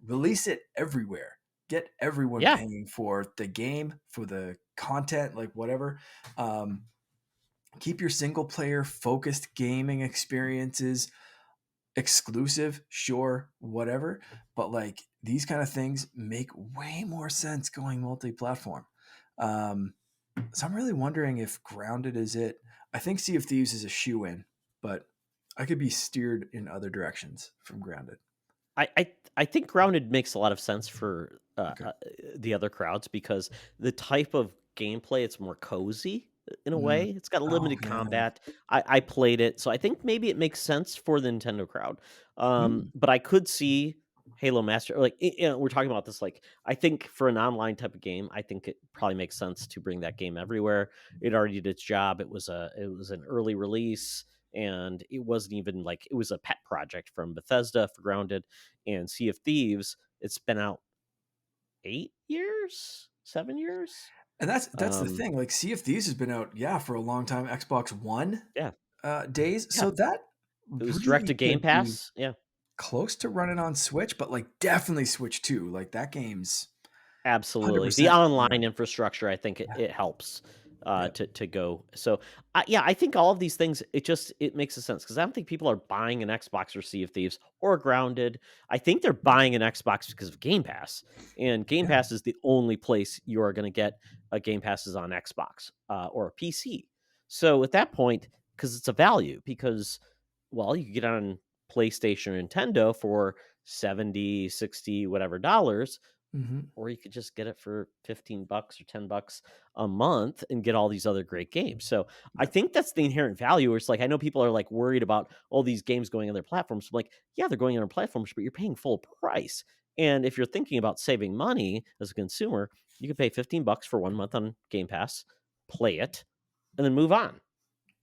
Release it everywhere. Get everyone
Yeah.
paying for the game, for the content, like whatever. Um, Keep your single player focused gaming experiences exclusive, sure, whatever. But like, these kind of things make way more sense going multi-platform. Um, so I'm really wondering if Grounded is it. I think Sea of Thieves is a shoe in, but I could be steered in other directions from Grounded.
I think Grounded makes a lot of sense for
Okay.
the other crowds because the type of gameplay, it's more cozy in a
Mm.
way. It's got a
Oh
limited
yeah.
combat. I played it, so I think maybe it makes sense for the Nintendo crowd.
Mm.
But I could see Halo Master, like we're talking about this. Like, I think for an online type of game, I think it probably makes sense to bring that game everywhere. It already did its job. It was an early release, and it wasn't even like it was a pet project from Bethesda for Grounded. And Sea of Thieves, it's been out 8 years, 7 years.
And that's the
Um,
thing. Like, Sea of Thieves has been out, yeah, for a long time. Xbox One
yeah,
days,
yeah.
so that
It was direct to
really
Game
could be
Pass. Yeah.
close to running on Switch, but like definitely Switch 2. Like, that game's
Absolutely. The
100%. Yeah.
online infrastructure, I think
Yeah.
it helps
Yeah.
to go. So, yeah, I think all of these things, it makes a sense because I don't think people are buying an Xbox for Sea of Thieves or Grounded. I think they're buying an Xbox because of Game Pass, and Game
Yeah.
Pass is the only place you are going to get a Game Pass is on Xbox or a PC. So at that point, because it's a value, because well, you can get on PlayStation or Nintendo for 70, 60, whatever dollars,
Hmm.
or you could just get it for 15 bucks or 10 bucks a month and get all these other great games. So I
Yeah.
think that's the inherent value. Where it's like, I know people are like worried about all these games going on their platforms. I'm like, yeah, they're going on their platforms, but you're paying full price. And if you're thinking about saving money as a consumer, you could pay 15 bucks for 1 month on Game Pass, play it, and then move on.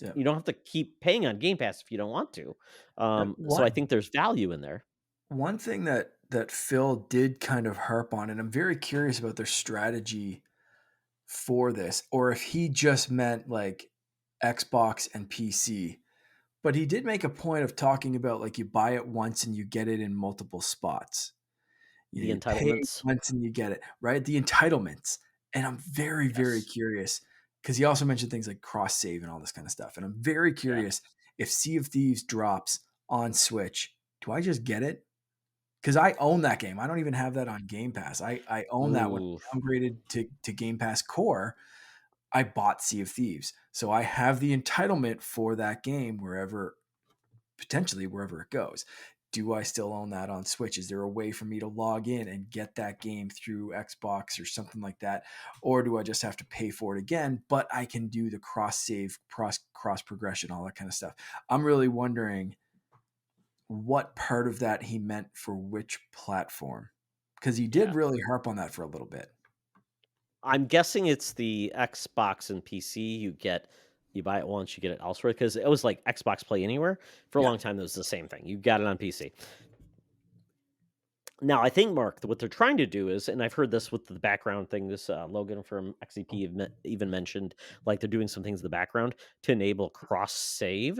Yeah.
You don't have to keep paying on Game Pass if you don't want to.
And
So I
one
think there's value in there.
one thing that Phil did kind of harp on, and I'm very curious about their strategy for this, or if he just meant like Xbox and PC. But he did make a point of talking about, like, you buy it once and you get it in multiple spots.
The
You pay
entitlements.
once and you get it, right? The entitlements. And I'm very, very
Yes.
curious, because he also mentioned things like cross save and all this kind of stuff. And I'm very
Yeah.
curious, if Sea of Thieves drops on Switch, do I just get it? Because I own that game. I don't even have that on Game Pass. I own that when
Ooh.
I downgraded to Game Pass Core. I bought Sea of Thieves. So I have the entitlement for that game wherever, potentially wherever it goes. Do I still own that on Switch? Is there a way for me to log in and get that game through Xbox or something like that? Or do I just have to pay for it again? But I can do the cross save, cross progression, all that kind of stuff. I'm really wondering what part of that he meant for which platform, because he did
Yeah.
really harp on that for a little bit.
I'm guessing it's the Xbox and PC. You buy it once, you get it elsewhere because it was like Xbox Play Anywhere for a
Yeah.
long time. It was the same thing. You got it on PC. Now, I think, Mark, what they're trying to do is, and I've heard this with the background thing, this Logan from XCP even mentioned, like they're doing some things in the background to enable cross save,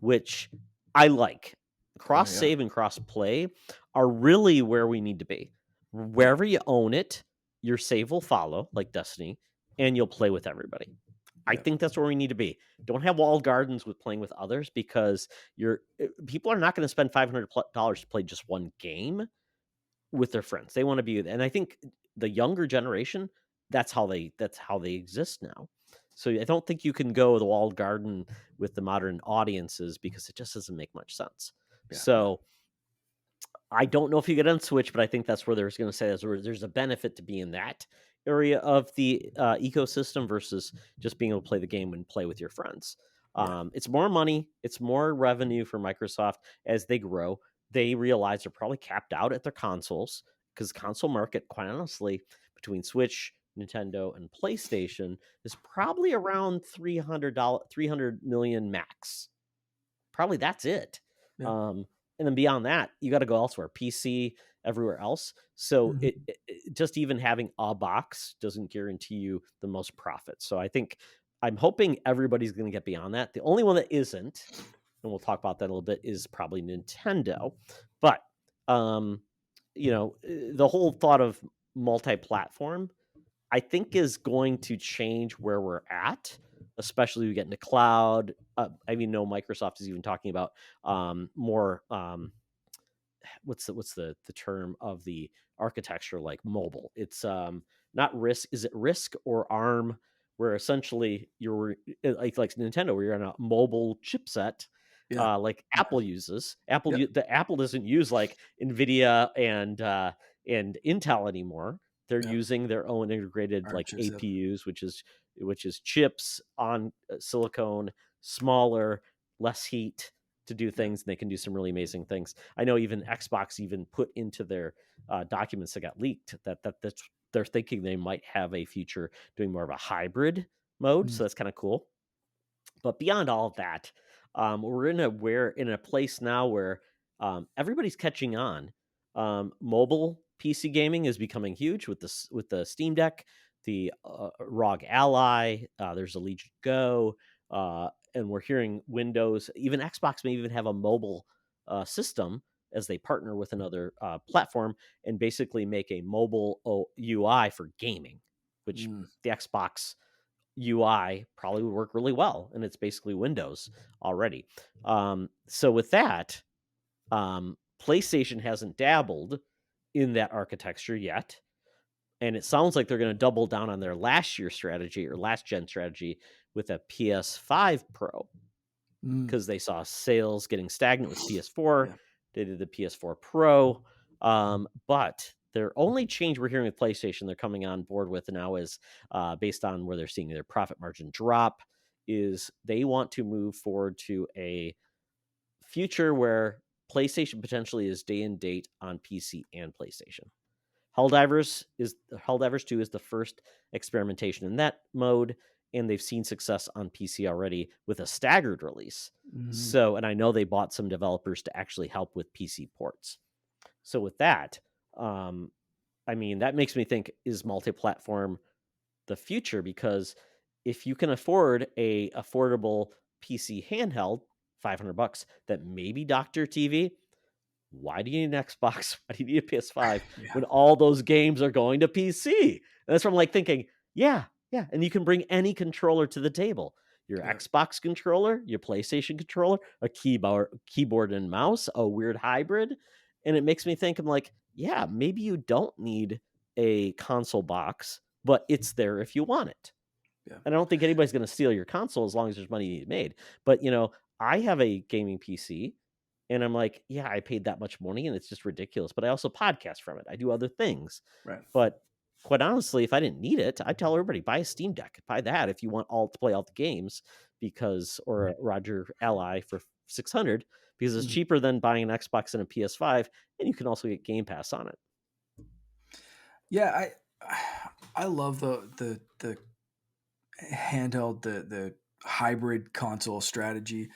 which I like. Cross save and cross play are really where we need to be. Wherever you own it, your save will follow, like Destiny, and you'll play with everybody. I think that's where we need to be. Don't have walled gardens with playing with others, because people are not going to spend $500 to play just one game with their friends. They want to be, and I think the younger generation, that's how they exist now. So I don't think you can go the walled garden with the modern audiences, because it just doesn't make much sense. So I don't know if you get on Switch, but I think that's where there's going to say there's a benefit to be in that area of the ecosystem versus just being able to play the game and play with your friends. It's more money, it's more revenue for Microsoft as they grow. They realize they're probably capped out at their consoles, because the console market, quite honestly, between Switch, Nintendo, and PlayStation is probably around $300 million max. Probably that's it. And then beyond that, you got to go elsewhere. PC, everywhere else. So it just even having a box doesn't guarantee you the most profit. So I'm hoping everybody's going to get beyond that. The only one that isn't, and we'll talk about that a little bit, is probably Nintendo. But the whole thought of multi-platform, I think, is going to change where we're at, especially we get into cloud. I mean, no, Microsoft is even talking about more. What's the term of the architecture, like mobile? It's not risk. Is it risk or ARM? Where essentially you're like Nintendo, where you're on a mobile chipset. Like Apple uses. The Apple doesn't use like NVIDIA and Intel anymore. They're using their own integrated like APUs, which is chips on silicone, smaller, less heat to do things, and they can do some really amazing things. I know even Xbox even put into their documents that got leaked that they're thinking they might have a future doing more of a hybrid mode. So that's kind of cool. But beyond all of that, we're in a place now where everybody's catching on. Mobile PC gaming is becoming huge with the Steam Deck, the ROG Ally. There's a Legion Go, and we're hearing Windows, even Xbox may even have a mobile system as they partner with another platform and basically make a mobile UI for gaming, which the Xbox UI probably would work really well, and it's basically Windows already. So with that, PlayStation hasn't dabbled in that architecture yet, and it sounds like they're going to double down on their last gen strategy with a PS5 Pro, because they saw sales getting stagnant with PS4. They did the PS4 Pro, but their only change we're hearing with PlayStation they're coming on board with now is based on where they're seeing their profit margin drop, is they want to move forward to a future where PlayStation potentially is day and date on PC and PlayStation. Helldivers 2 is the first experimentation in that mode, and they've seen success on PC already with a staggered release. So, and I know they bought some developers to actually help with PC ports. So with that, I mean, that makes me think, is multi-platform the future? Because if you can afford a affordable PC handheld, $500, that maybe Doctor TV, why do you need an Xbox? Why do you need a PS5 when all those games are going to PC? And that's where I'm like thinking, yeah. And you can bring any controller to the table. Your Xbox controller, your PlayStation controller, a keyboard and mouse, a weird hybrid. And it makes me think, I'm like, yeah, maybe you don't need a console box, but it's there if you want it. And I don't think anybody's going to steal your console as long as there's money to be made. But, I have a gaming PC, and I'm like, yeah, I paid that much money and it's just ridiculous. But I also podcast from it. I do other things. But quite honestly, if I didn't need it, I'd tell everybody, buy a Steam Deck. Buy that if you want to play all the games, or a Roger Ally for $600, because it's cheaper than buying an Xbox and a PS5, and you can also get Game Pass on it.
Yeah, I love the handheld, the hybrid console strategy.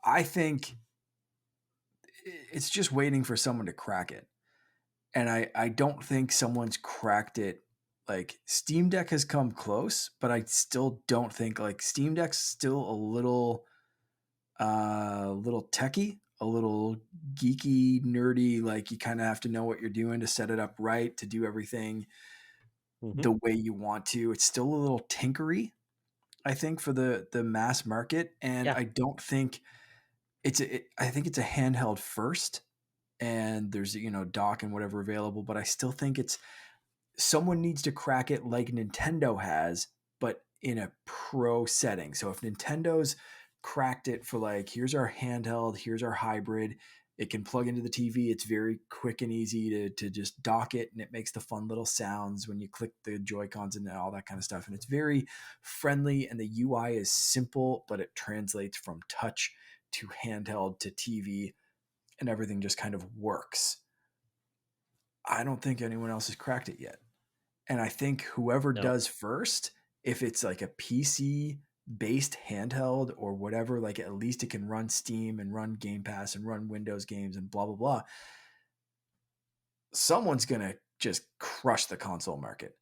I think it's just waiting for someone to crack it. and I don't think someone's cracked it. Like Steam Deck has come close, but I still don't think, like, Steam Deck's still a little techie, a little geeky, nerdy. Like, you kind of have to know what you're doing to set it up right, to do everything the way you want to. It's still a little tinkery, I think, for the mass market, and
Yeah.
I don't think I think it's a handheld first, and there's, dock and whatever available, but I still think it's someone needs to crack it like Nintendo has, but in a pro setting. So if Nintendo's cracked it for, like, here's our handheld, here's our hybrid, it can plug into the TV, it's very quick and easy to just dock it, and it makes the fun little sounds when you click the Joy-Cons and all that kind of stuff. And it's very friendly, and the UI is simple, but it translates from touch to handheld to TV, and everything just kind of works. I don't think anyone else has cracked it yet. And I think whoever
No.
does first, if it's like a PC based handheld or whatever, like, at least it can run Steam and run Game Pass and run Windows games and blah, blah, blah. Someone's going to just crush the console market.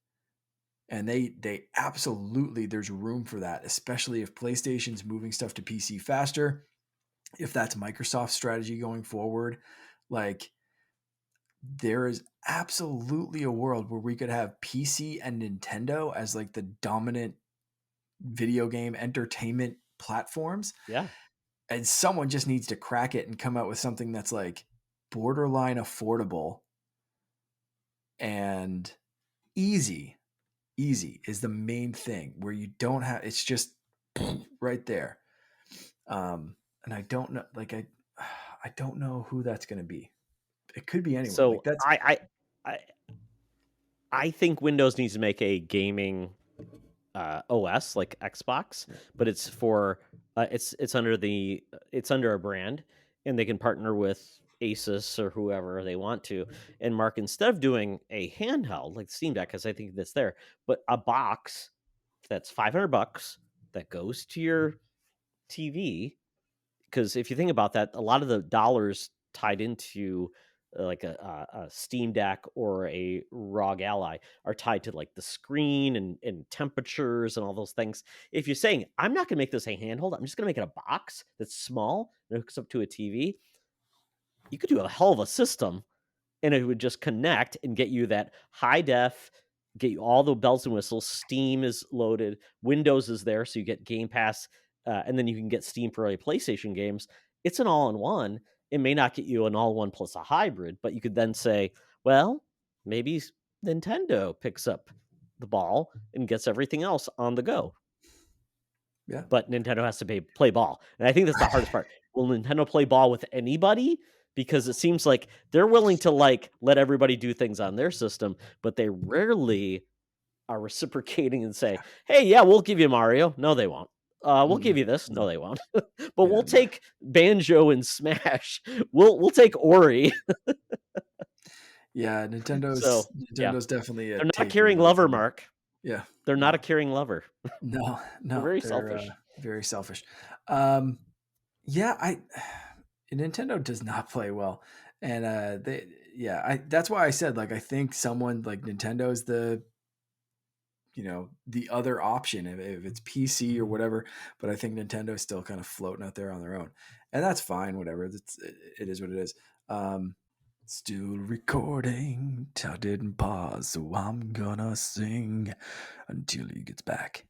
And they absolutely, there's room for that, especially if PlayStation's moving stuff to PC faster. If that's Microsoft's strategy going forward, like, there is absolutely a world where we could have PC and Nintendo as, like, the dominant video game entertainment platforms.
Yeah.
And someone just needs to crack it and come out with something that's, like, borderline affordable and easy. Easy is the main thing, where you don't have, it's just right there. And I don't know, like, I don't know who that's going to be. It could be anyone. Like,
So
that's
I think Windows needs to make a gaming OS like Xbox, but it's for it's under a brand, and they can partner with Asus or whoever they want to. And Mark, instead of doing a handheld like Steam Deck, because I think that's there, but a box that's $500 that goes to your TV. Because if you think about that, a lot of the dollars tied into like a Steam Deck or a ROG Ally are tied to like the screen and temperatures and all those things. If you're saying, I'm not going to make this a handheld, I'm just going to make it a box that's small and hooks up to a TV, you could do a hell of a system, and it would just connect and get you that high def, get you all the bells and whistles. Steam is loaded, Windows is there, so you get Game Pass, and then you can get Steam for a PlayStation games. It's an all-in-one. It may not get you an all-in-one plus a hybrid, but you could then say, well, maybe Nintendo picks up the ball and gets everything else on the go.
Yeah.
But Nintendo has to play ball. And I think that's the hardest part. Will Nintendo play ball with anybody? Because it seems like they're willing to, like, let everybody do things on their system, but they rarely are reciprocating and say, hey, yeah, we'll give you Mario. No, they won't. We'll give you this. No, they won't. But we'll take Banjo and Smash. We'll take Ori.
Yeah, Nintendo's
So, yeah.
definitely a
They're not a
taker
caring lover, Mark.
Yeah.
They're not a caring lover.
No,
They're very selfish.
Very selfish. Yeah, Nintendo does not play well, and that's why I said, like, I think someone like Nintendo's the other option if it's PC or whatever, but I think Nintendo's still kind of floating out there on their own, and that's fine. Whatever, it is what it is. Still recording. I didn't pause, so I'm gonna sing until he gets back.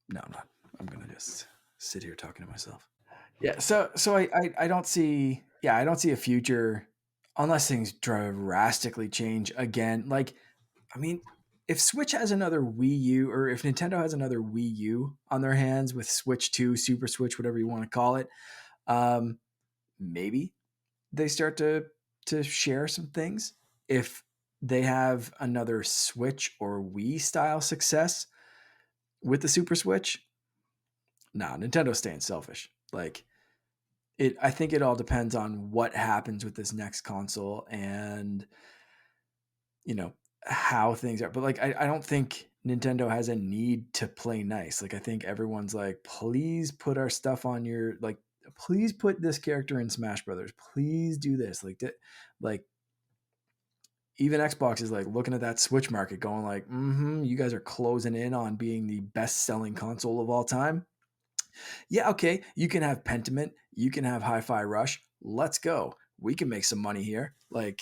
No, I'm not. I'm gonna just sit here talking to myself. Yeah. So I don't see. Yeah, I don't see a future unless things drastically change again. Like, I mean, if Switch has another Wii U, or if Nintendo has another Wii U on their hands with Switch 2, Super Switch, whatever you want to call it, maybe they start to share some things. If they have another Switch or Wii style success with the Super Switch, nah, Nintendo's staying selfish. Like, I think it all depends on what happens with this next console and how things are. But, like, I don't think Nintendo has a need to play nice. Like, I think everyone's like, please put our stuff on your, like, please put this character in Smash Brothers. Please do this. Like that. Like, even Xbox is like looking at that Switch market going like, you guys are closing in on being the best selling console of all time. Yeah, okay, you can have Pentiment, you can have Hi-Fi Rush. Let's go. We can make some money here. Like,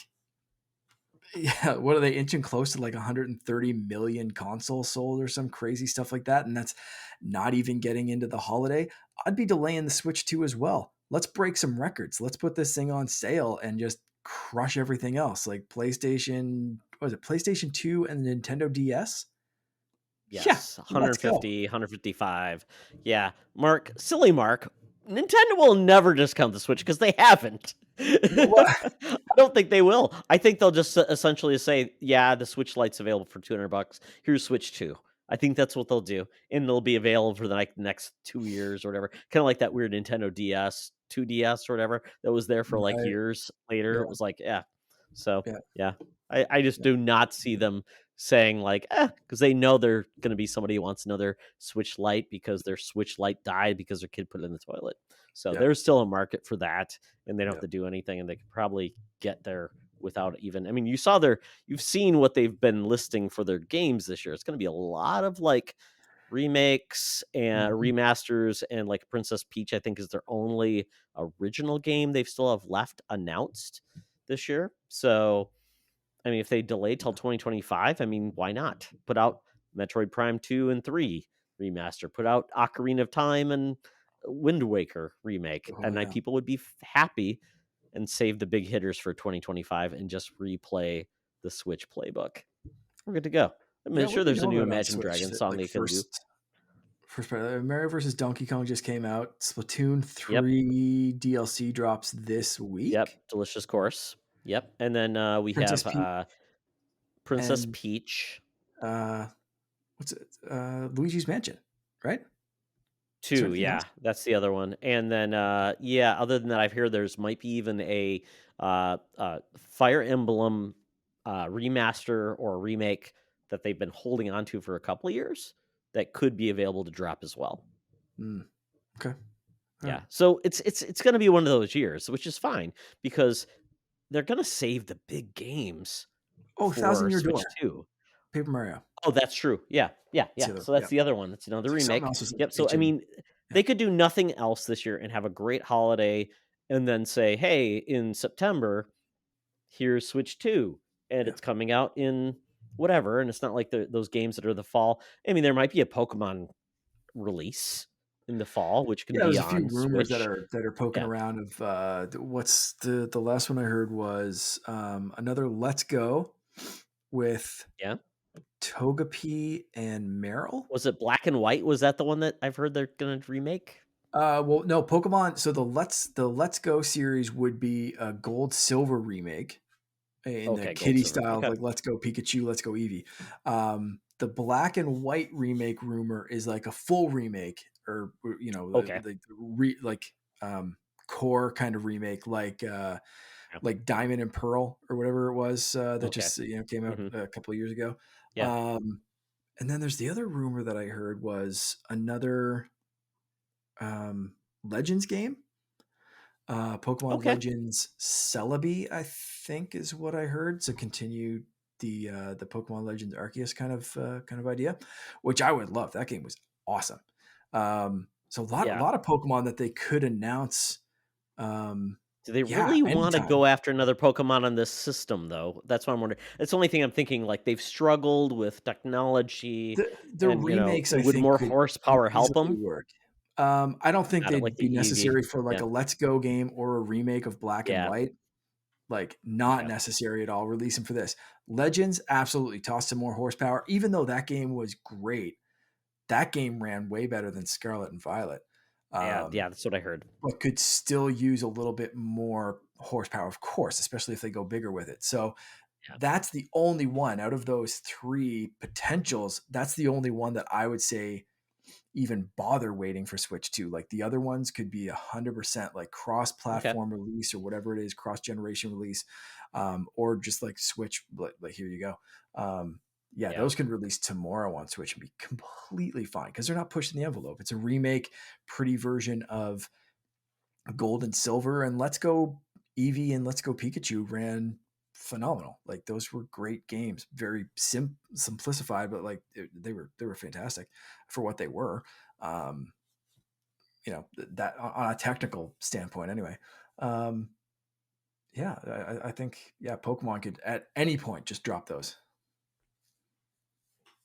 yeah, what are they inching close to like 130 million consoles sold or some crazy stuff like that? And that's not even getting into the holiday. I'd be delaying the Switch 2 as well. Let's break some records. Let's put this thing on sale and just crush everything else. Like PlayStation, what was it, PlayStation 2 and the Nintendo DS? Yeah,
Yes,
let's go.
150, 155. Yeah, silly Mark. Nintendo will never discount the Switch because they haven't.
Well,
I don't think they will. I think they'll just essentially say, "Yeah, the Switch Lite's available for $200. Here's Switch 2." I think that's what they'll do, and it'll be available for the next 2 years or whatever. Kind of like that weird Nintendo DS, 2DS or whatever that was there for like
right.
years later.
Yeah,
It was like, yeah. So
yeah,
yeah, I just
yeah.
do not see them saying like, because they know they're going to be somebody who wants another Switch Lite because their Switch Lite died because their kid put it in the toilet. So
Yep,
there's still a market for that, and they don't have
yep.
to do anything, and they could probably get there without even. I mean, you've seen what they've been listing for their games this year. It's going to be a lot of like remakes and
Mhm.
remasters, and like Princess Peach, I think, is their only original game they still have left announced this year. So I mean, if they delay till 2025, I mean, why not? Put out Metroid Prime 2 and 3 remaster, put out Ocarina of Time and Wind Waker remake,
Oh,
and
yeah.
people would be happy and save the big hitters for 2025 and just replay the Switch playbook. We're good to go. I mean,
Yeah, what
sure,
do we
there's a
know
new
about on
Imagine
Switch?
Dragons
That,
song
like
they can do.
first part, Mario versus Donkey Kong just came out. Splatoon
Yep.
3 DLC drops this
Yep.
week.
Delicious Course. Yep. And then we
Princess
have
Peach
Princess
and
Peach
uh, what's it? Luigi's Mansion, right? Is there
2,
anything else?
yeah, that's the other one, and then, yeah, other than that, I've heard there's might be even a, Fire Emblem, remaster or remake that they've been holding on to for a couple of years that could be available to drop as well.
Okay. All
Yeah,
right.
so it's gonna be one of those years, which is fine because they're gonna save the big games
Oh, Thousand
for
Year
Switch
Door,
2.
Paper Mario.
Oh, that's true. Yeah, yeah,
It's
yeah.
the other.
So that's
Yeah.
the other one. That's another
It's like something
remake.
else was like
Yep. So I
Pigeon.
mean,
Yeah.
they could do nothing else this year and have a great holiday, and then say, "Hey, in September, here's Switch 2, and
Yeah.
it's coming out in whatever." And it's not like those games that are the fall. I mean, there might be a Pokemon release in the fall, which can
Yeah,
be
there's a few
on
rumors
Switch.
that are poking
Yeah,
around of what's the last one I heard was another Let's Go with
yeah.
Togepi and Meryl.
Was it Black and White? Was that the one that I've heard they're gonna remake?
Well, no, Pokemon. So the Let's Go series would be a Gold Silver remake in the
Okay, Gold
kitty
Silver.
style of
Okay.
like Let's Go Pikachu, Let's Go Eevee. The Black and White remake rumor is like a full remake, or
Okay.
like core kind of remake,
Yeah.
like Diamond and Pearl or whatever it was that
Okay.
just came out
Hmm.
a couple of years ago.
Yeah.
Um, and then there's the other rumor that I heard was another Legends game, Pokemon
Okay.
Legends Celebi, I think is what I heard. So continue the Pokemon Legends Arceus kind of idea, which I would love. That game was awesome. So a
Yeah.
lot of Pokemon that they could announce.
Do they
Yeah,
really want to
anytime.
go after another Pokemon on this system, though? That's what I'm wondering. That's the only thing I'm thinking. Like they've struggled with technology,
The
and
remakes, I
would
think,
more
could
horsepower help
easily
them?
work. I don't think
Not
they'd
like the
be
Eevee.
necessary for like
Yeah,
a Let's Go game or a remake of Black and
yeah,
White. Like, not
okay,
necessary at all. Release them for this. Legends, absolutely. Toss some more horsepower. Even though that game was great, that game ran way better than Scarlet and Violet.
yeah,
Um,
yeah. That's what I heard.
but could still use a little bit more horsepower, of course, especially if they go bigger with it. So
Yeah,
that's the only one out of those three potentials. That's the only one that I would say even bother waiting for Switch 2. Like the other ones could be 100% like
okay,
cross-platform release or whatever it is, cross-generation release, or just like Switch. Like here you go. Yeah,
yeah,
those could release tomorrow on Switch and be completely fine because they're not pushing the envelope. It's a remake, pretty version of Gold and Silver, and Let's Go Eevee and Let's Go Pikachu ran. phenomenal. Like those were great games, very simplified, but like they were fantastic for what they were. That on a technical standpoint anyway. Yeah, I think Pokemon could at any point just drop those.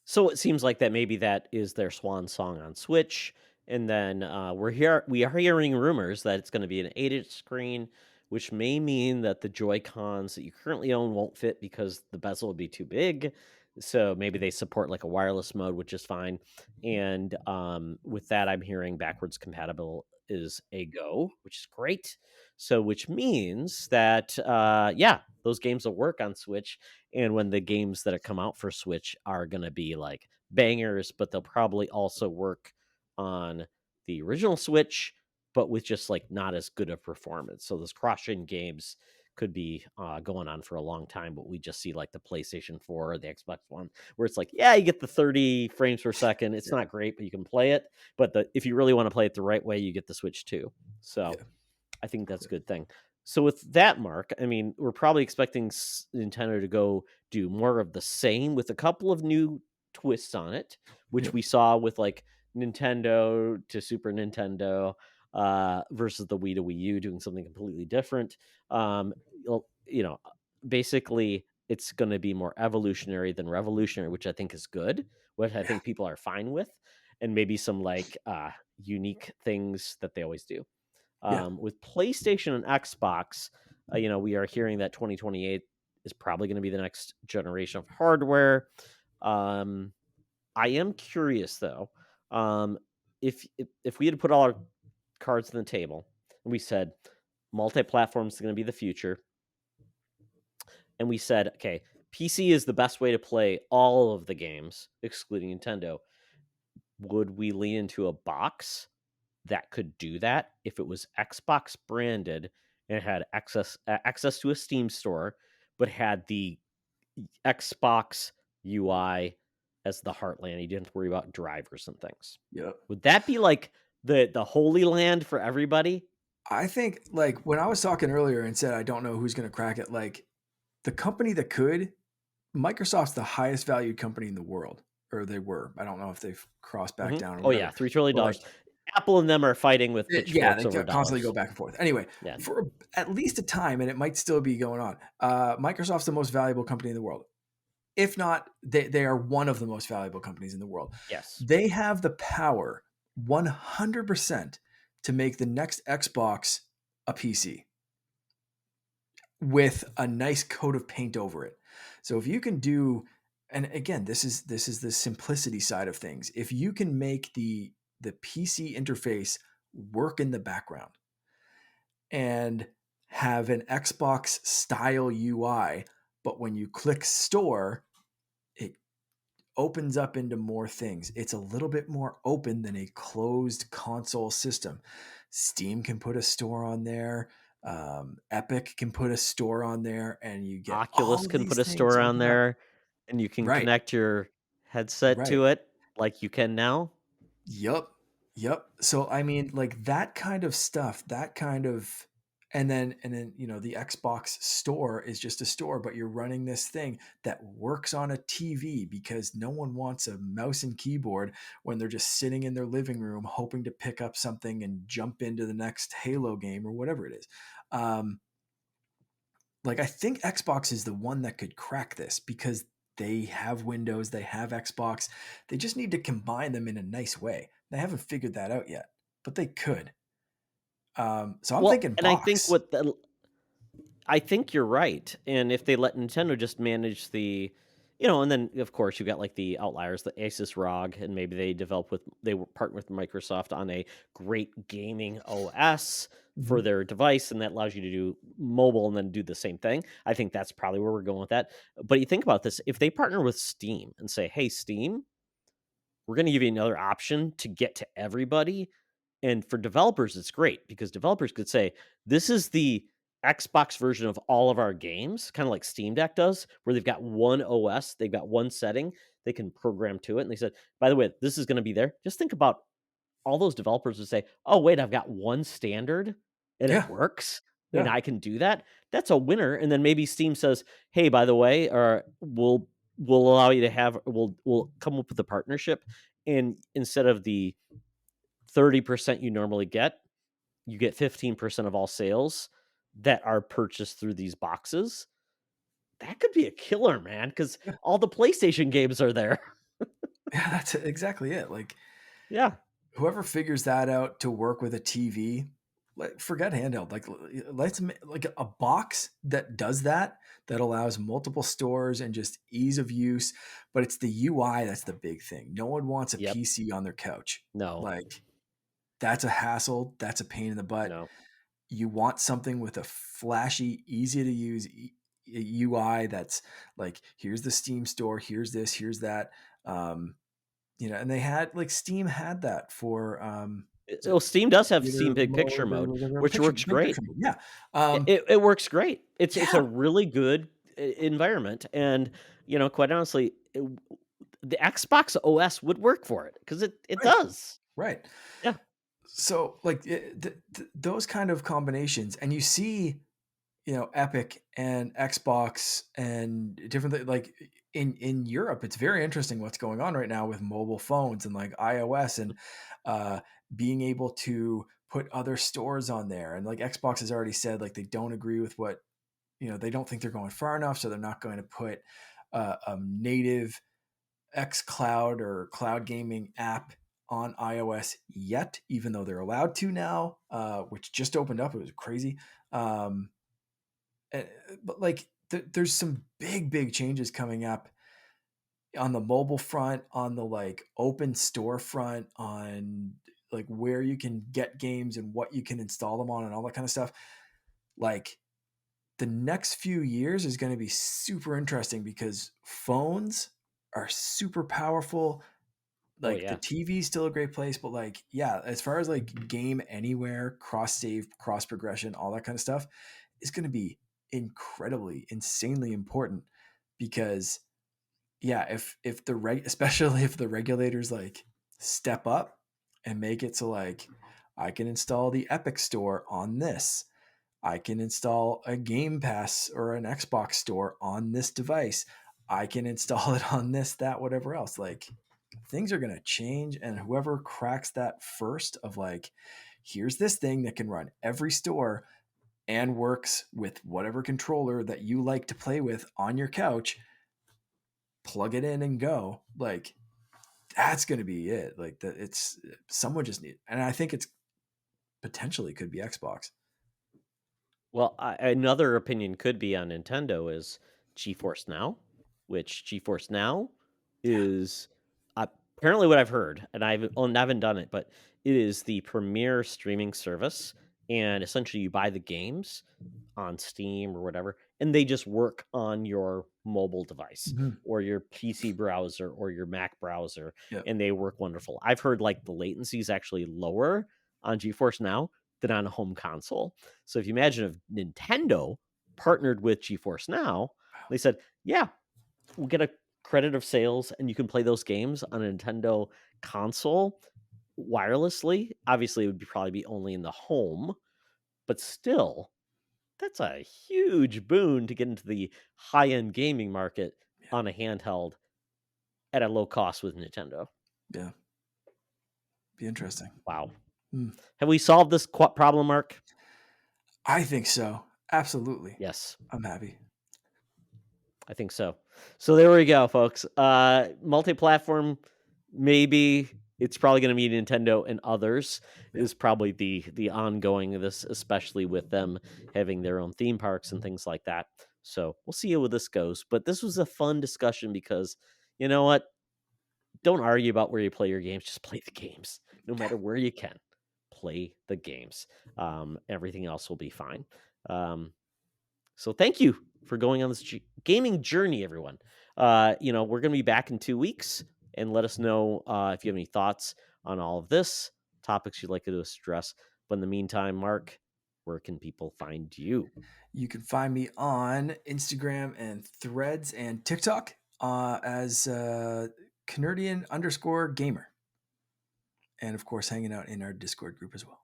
So it seems like that maybe that is their swan song on Switch, and then we are hearing rumors that it's going to be an 8-inch screen, which may mean that the Joy Cons that you currently own won't fit because the bezel would be too big. So maybe they support like a wireless mode, which is fine. And with that, I'm hearing backwards compatible is a go, which is great. So which means that those games will work on Switch. And when the games that come out for Switch are going to be like bangers, but they'll probably also work on the original Switch, but with just like not as good of performance. So those cross-gen games could be going on for a long time, but we just see like the PlayStation 4 or the Xbox One, where it's like, yeah, you get the 30 frames per second. It's not great, but you can play it. But if you really want to play it the right way, you get the Switch too. So I think that's a good thing. So with that, Mark, I mean, we're probably expecting Nintendo to go do more of the same with a couple of new twists on it, which we saw with like Nintendo to Super Nintendo versus the Wii to Wii U doing something completely different. Basically, it's going to be more evolutionary than revolutionary, which I think is good, which I think people are fine with, and maybe some like unique things that they always do. With PlayStation and Xbox, we are hearing that 2028 is probably going to be the next generation of hardware. I am curious though, if we had to put all our cards on the table and we said multi-platform is going to be the future, and we said, okay, PC is the best way to play all of the games, excluding Nintendo, would we lean into a box that could do that if it was Xbox branded and had access to a Steam store, but had the Xbox UI as the heartland? You didn't have to worry about drivers and things.
Yep.
Would that be like the holy land for everybody?
I think like when I was talking earlier and said I don't know who's going to crack it, like the company that could, Microsoft's the highest valued company in the world, or they were. I don't know if they've crossed back down or
Oh yeah,
whatever.
$3 trillion. Apple and them are fighting with pitchforks
They
over
constantly
dollars.
go back and forth. Anyway, for at least a time, and it might still be going on. Microsoft's the most valuable company in the world. If not, they are one of the most valuable companies in the world.
Yes.
They have the power 100% to make the next Xbox a PC with a nice coat of paint over it. So if you can do, and again, this is the simplicity side of things. If you can make the PC interface work in the background and have an Xbox style UI, but when you click store, it opens up into more things. It's a little bit more open than a closed console system. Steam can put a store on there. Epic can put a store on there, and you get
Oculus can put a store on there, and you can connect your headset to it like you can now.
Yep. So I mean, like that kind of stuff, and then the Xbox store is just a store, but you're running this thing that works on a TV because no one wants a mouse and keyboard when they're just sitting in their living room hoping to pick up something and jump into the next Halo game or whatever it is. Like I think Xbox is the one that could crack this because they have Windows, they have Xbox. They just need to combine them in a nice way. They haven't figured that out yet, but they could. So I'm thinking box.
I think you're right. And if they let Nintendo just manage and then of course you got like the outliers, the Asus ROG, and maybe they partner with Microsoft on a great gaming OS for their device, and that allows you to do mobile and then do the same thing. I think that's probably where we're going with that. But you think about this, if they partner with Steam and say, hey, Steam, we're going to give you another option to get to everybody. And for developers, it's great because developers could say, this is the Xbox version of all of our games, kind of like Steam Deck does, where they've got one OS, they've got one setting, they can program to it. And they said, by the way, this is going to be there. Just think about all those developers would say, oh, wait, I've got one standard and it works. and I can do that, that's a winner. And then maybe Steam says, "Hey, by the way, or we'll allow you to have we'll come up with a partnership, and instead of the 30% you normally get, you get 15% of all sales that are purchased through these boxes." That could be a killer, man, because
Yeah.
all the PlayStation games are there.
Yeah, that's exactly it. Like,
Yeah.
whoever figures that out to work with a TV, forget handheld. Like, let's like a box that does that, that allows multiple stores and just ease of use. But it's the UI that's the big thing. No one wants a
Yep.
PC on their couch.
No.
Like, that's a hassle. That's a pain in the butt.
No.
You want something with a flashy, easy to use UI that's like, here's the Steam store, here's this, here's that. Um, and they had like Steam had that for was it
Well, Steam does have
theater
Steam Big Picture
mode or
mode,
whatever,
which works
big
great.
picture mode. Yeah.
It works great. It's a
Yeah,
really good environment, and quite honestly, the Xbox OS would work for it because it
right,
does.
right.
Yeah.
So like those kind of combinations, and you see, Epic and Xbox and different like in Europe, it's very interesting what's going on right now with mobile phones and like iOS and uh, being able to put other stores on there. And like Xbox has already said, like they don't agree with what they don't think they're going far enough, so they're not going to put a native X Cloud or cloud gaming app on iOS yet, even though they're allowed to now, which just opened up. It was crazy. Um, but like there's some big changes coming up on the mobile front, on the like open storefront, on like where you can get games and what you can install them on and all that kind of stuff. Like the next few years is going to be super interesting because phones are super powerful.
Oh
Like the
yeah.
TV is still a great place, but like, yeah, as far as like game anywhere, cross save, cross progression, all that kind of stuff is going to be incredibly, insanely important because yeah, if the especially if the regulators like step up and make it so like I can install the Epic store on this. I can install a Game Pass or an Xbox store on this device. I can install it on this, that, whatever else. Like things are going to change. And whoever cracks that first of like, here's this thing that can run every store and works with whatever controller that you like to play with on your couch, plug it in and go. Like that's going to be it. Like that it's someone just need, and I think it's potentially could be Xbox.
Well, another opinion could be on Nintendo is GeForce Now, which GeForce Now
Yeah.
is apparently what I've heard, and I haven't done it, but it is the premier streaming service, and essentially you buy the games on Steam or whatever, and they just work on your mobile device
Mm-hmm.
or your PC browser or your Mac browser,
Yep.
and they work wonderful. I've heard like the latency is actually lower on GeForce Now than on a home console. So if you imagine if Nintendo partnered with GeForce Now, they said, "Yeah, we'll get a credit of sales and you can play those games on a Nintendo console wirelessly." Obviously, it would probably be only in the home, but still, that's a huge boon to get into the high-end gaming market
Yeah.
on a handheld at a low cost with Nintendo.
Yeah. Be interesting.
Wow.
Mm.
Have we solved this problem, Mark?
I think so. Absolutely.
Yes,
I'm happy.
I think so. So there we go, folks. Multi-platform, maybe it's probably going to be Nintendo and others
Yeah.
is probably the ongoing of this, especially with them having their own theme parks and things like that. So we'll see how this goes. But this was a fun discussion because you know what? Don't argue about where you play your games. Just play the games, no matter where you can. Play the games. Everything else will be fine. So thank you for going on this gaming journey, everyone. We're going to be back in 2 weeks, and let us know if you have any thoughts on all of this, topics you'd like to address. But in the meantime, Mark, where can people find you?
You can find me on Instagram and Threads and TikTok as Canardian_gamer. And of course, hanging out in our Discord group as well.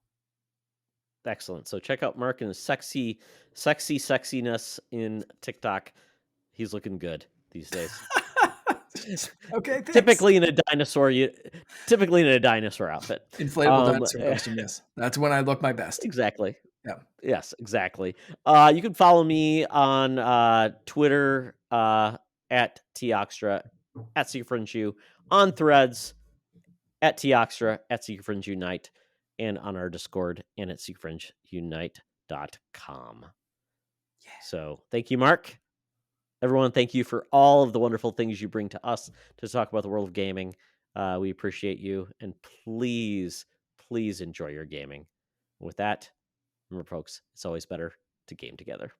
Excellent. So check out Mark and his sexiness in TikTok. He's looking good these days.
Okay, thanks.
Typically in a dinosaur outfit.
Inflatable dinosaur costume, yes. That's when I look my best.
Exactly.
Yeah.
Yes, exactly. You can follow me on Twitter at Toxtra, at SecretFriendsU, on Threads at Toxtra, at SecretFriendsUnite, and on our Discord and at SecretFriendsUnite.com. Yeah. So thank you, Mark. Everyone, thank you for all of the wonderful things you bring to us to talk about the world of gaming. We appreciate you, and please enjoy your gaming. With that, remember, folks, it's always better to game together.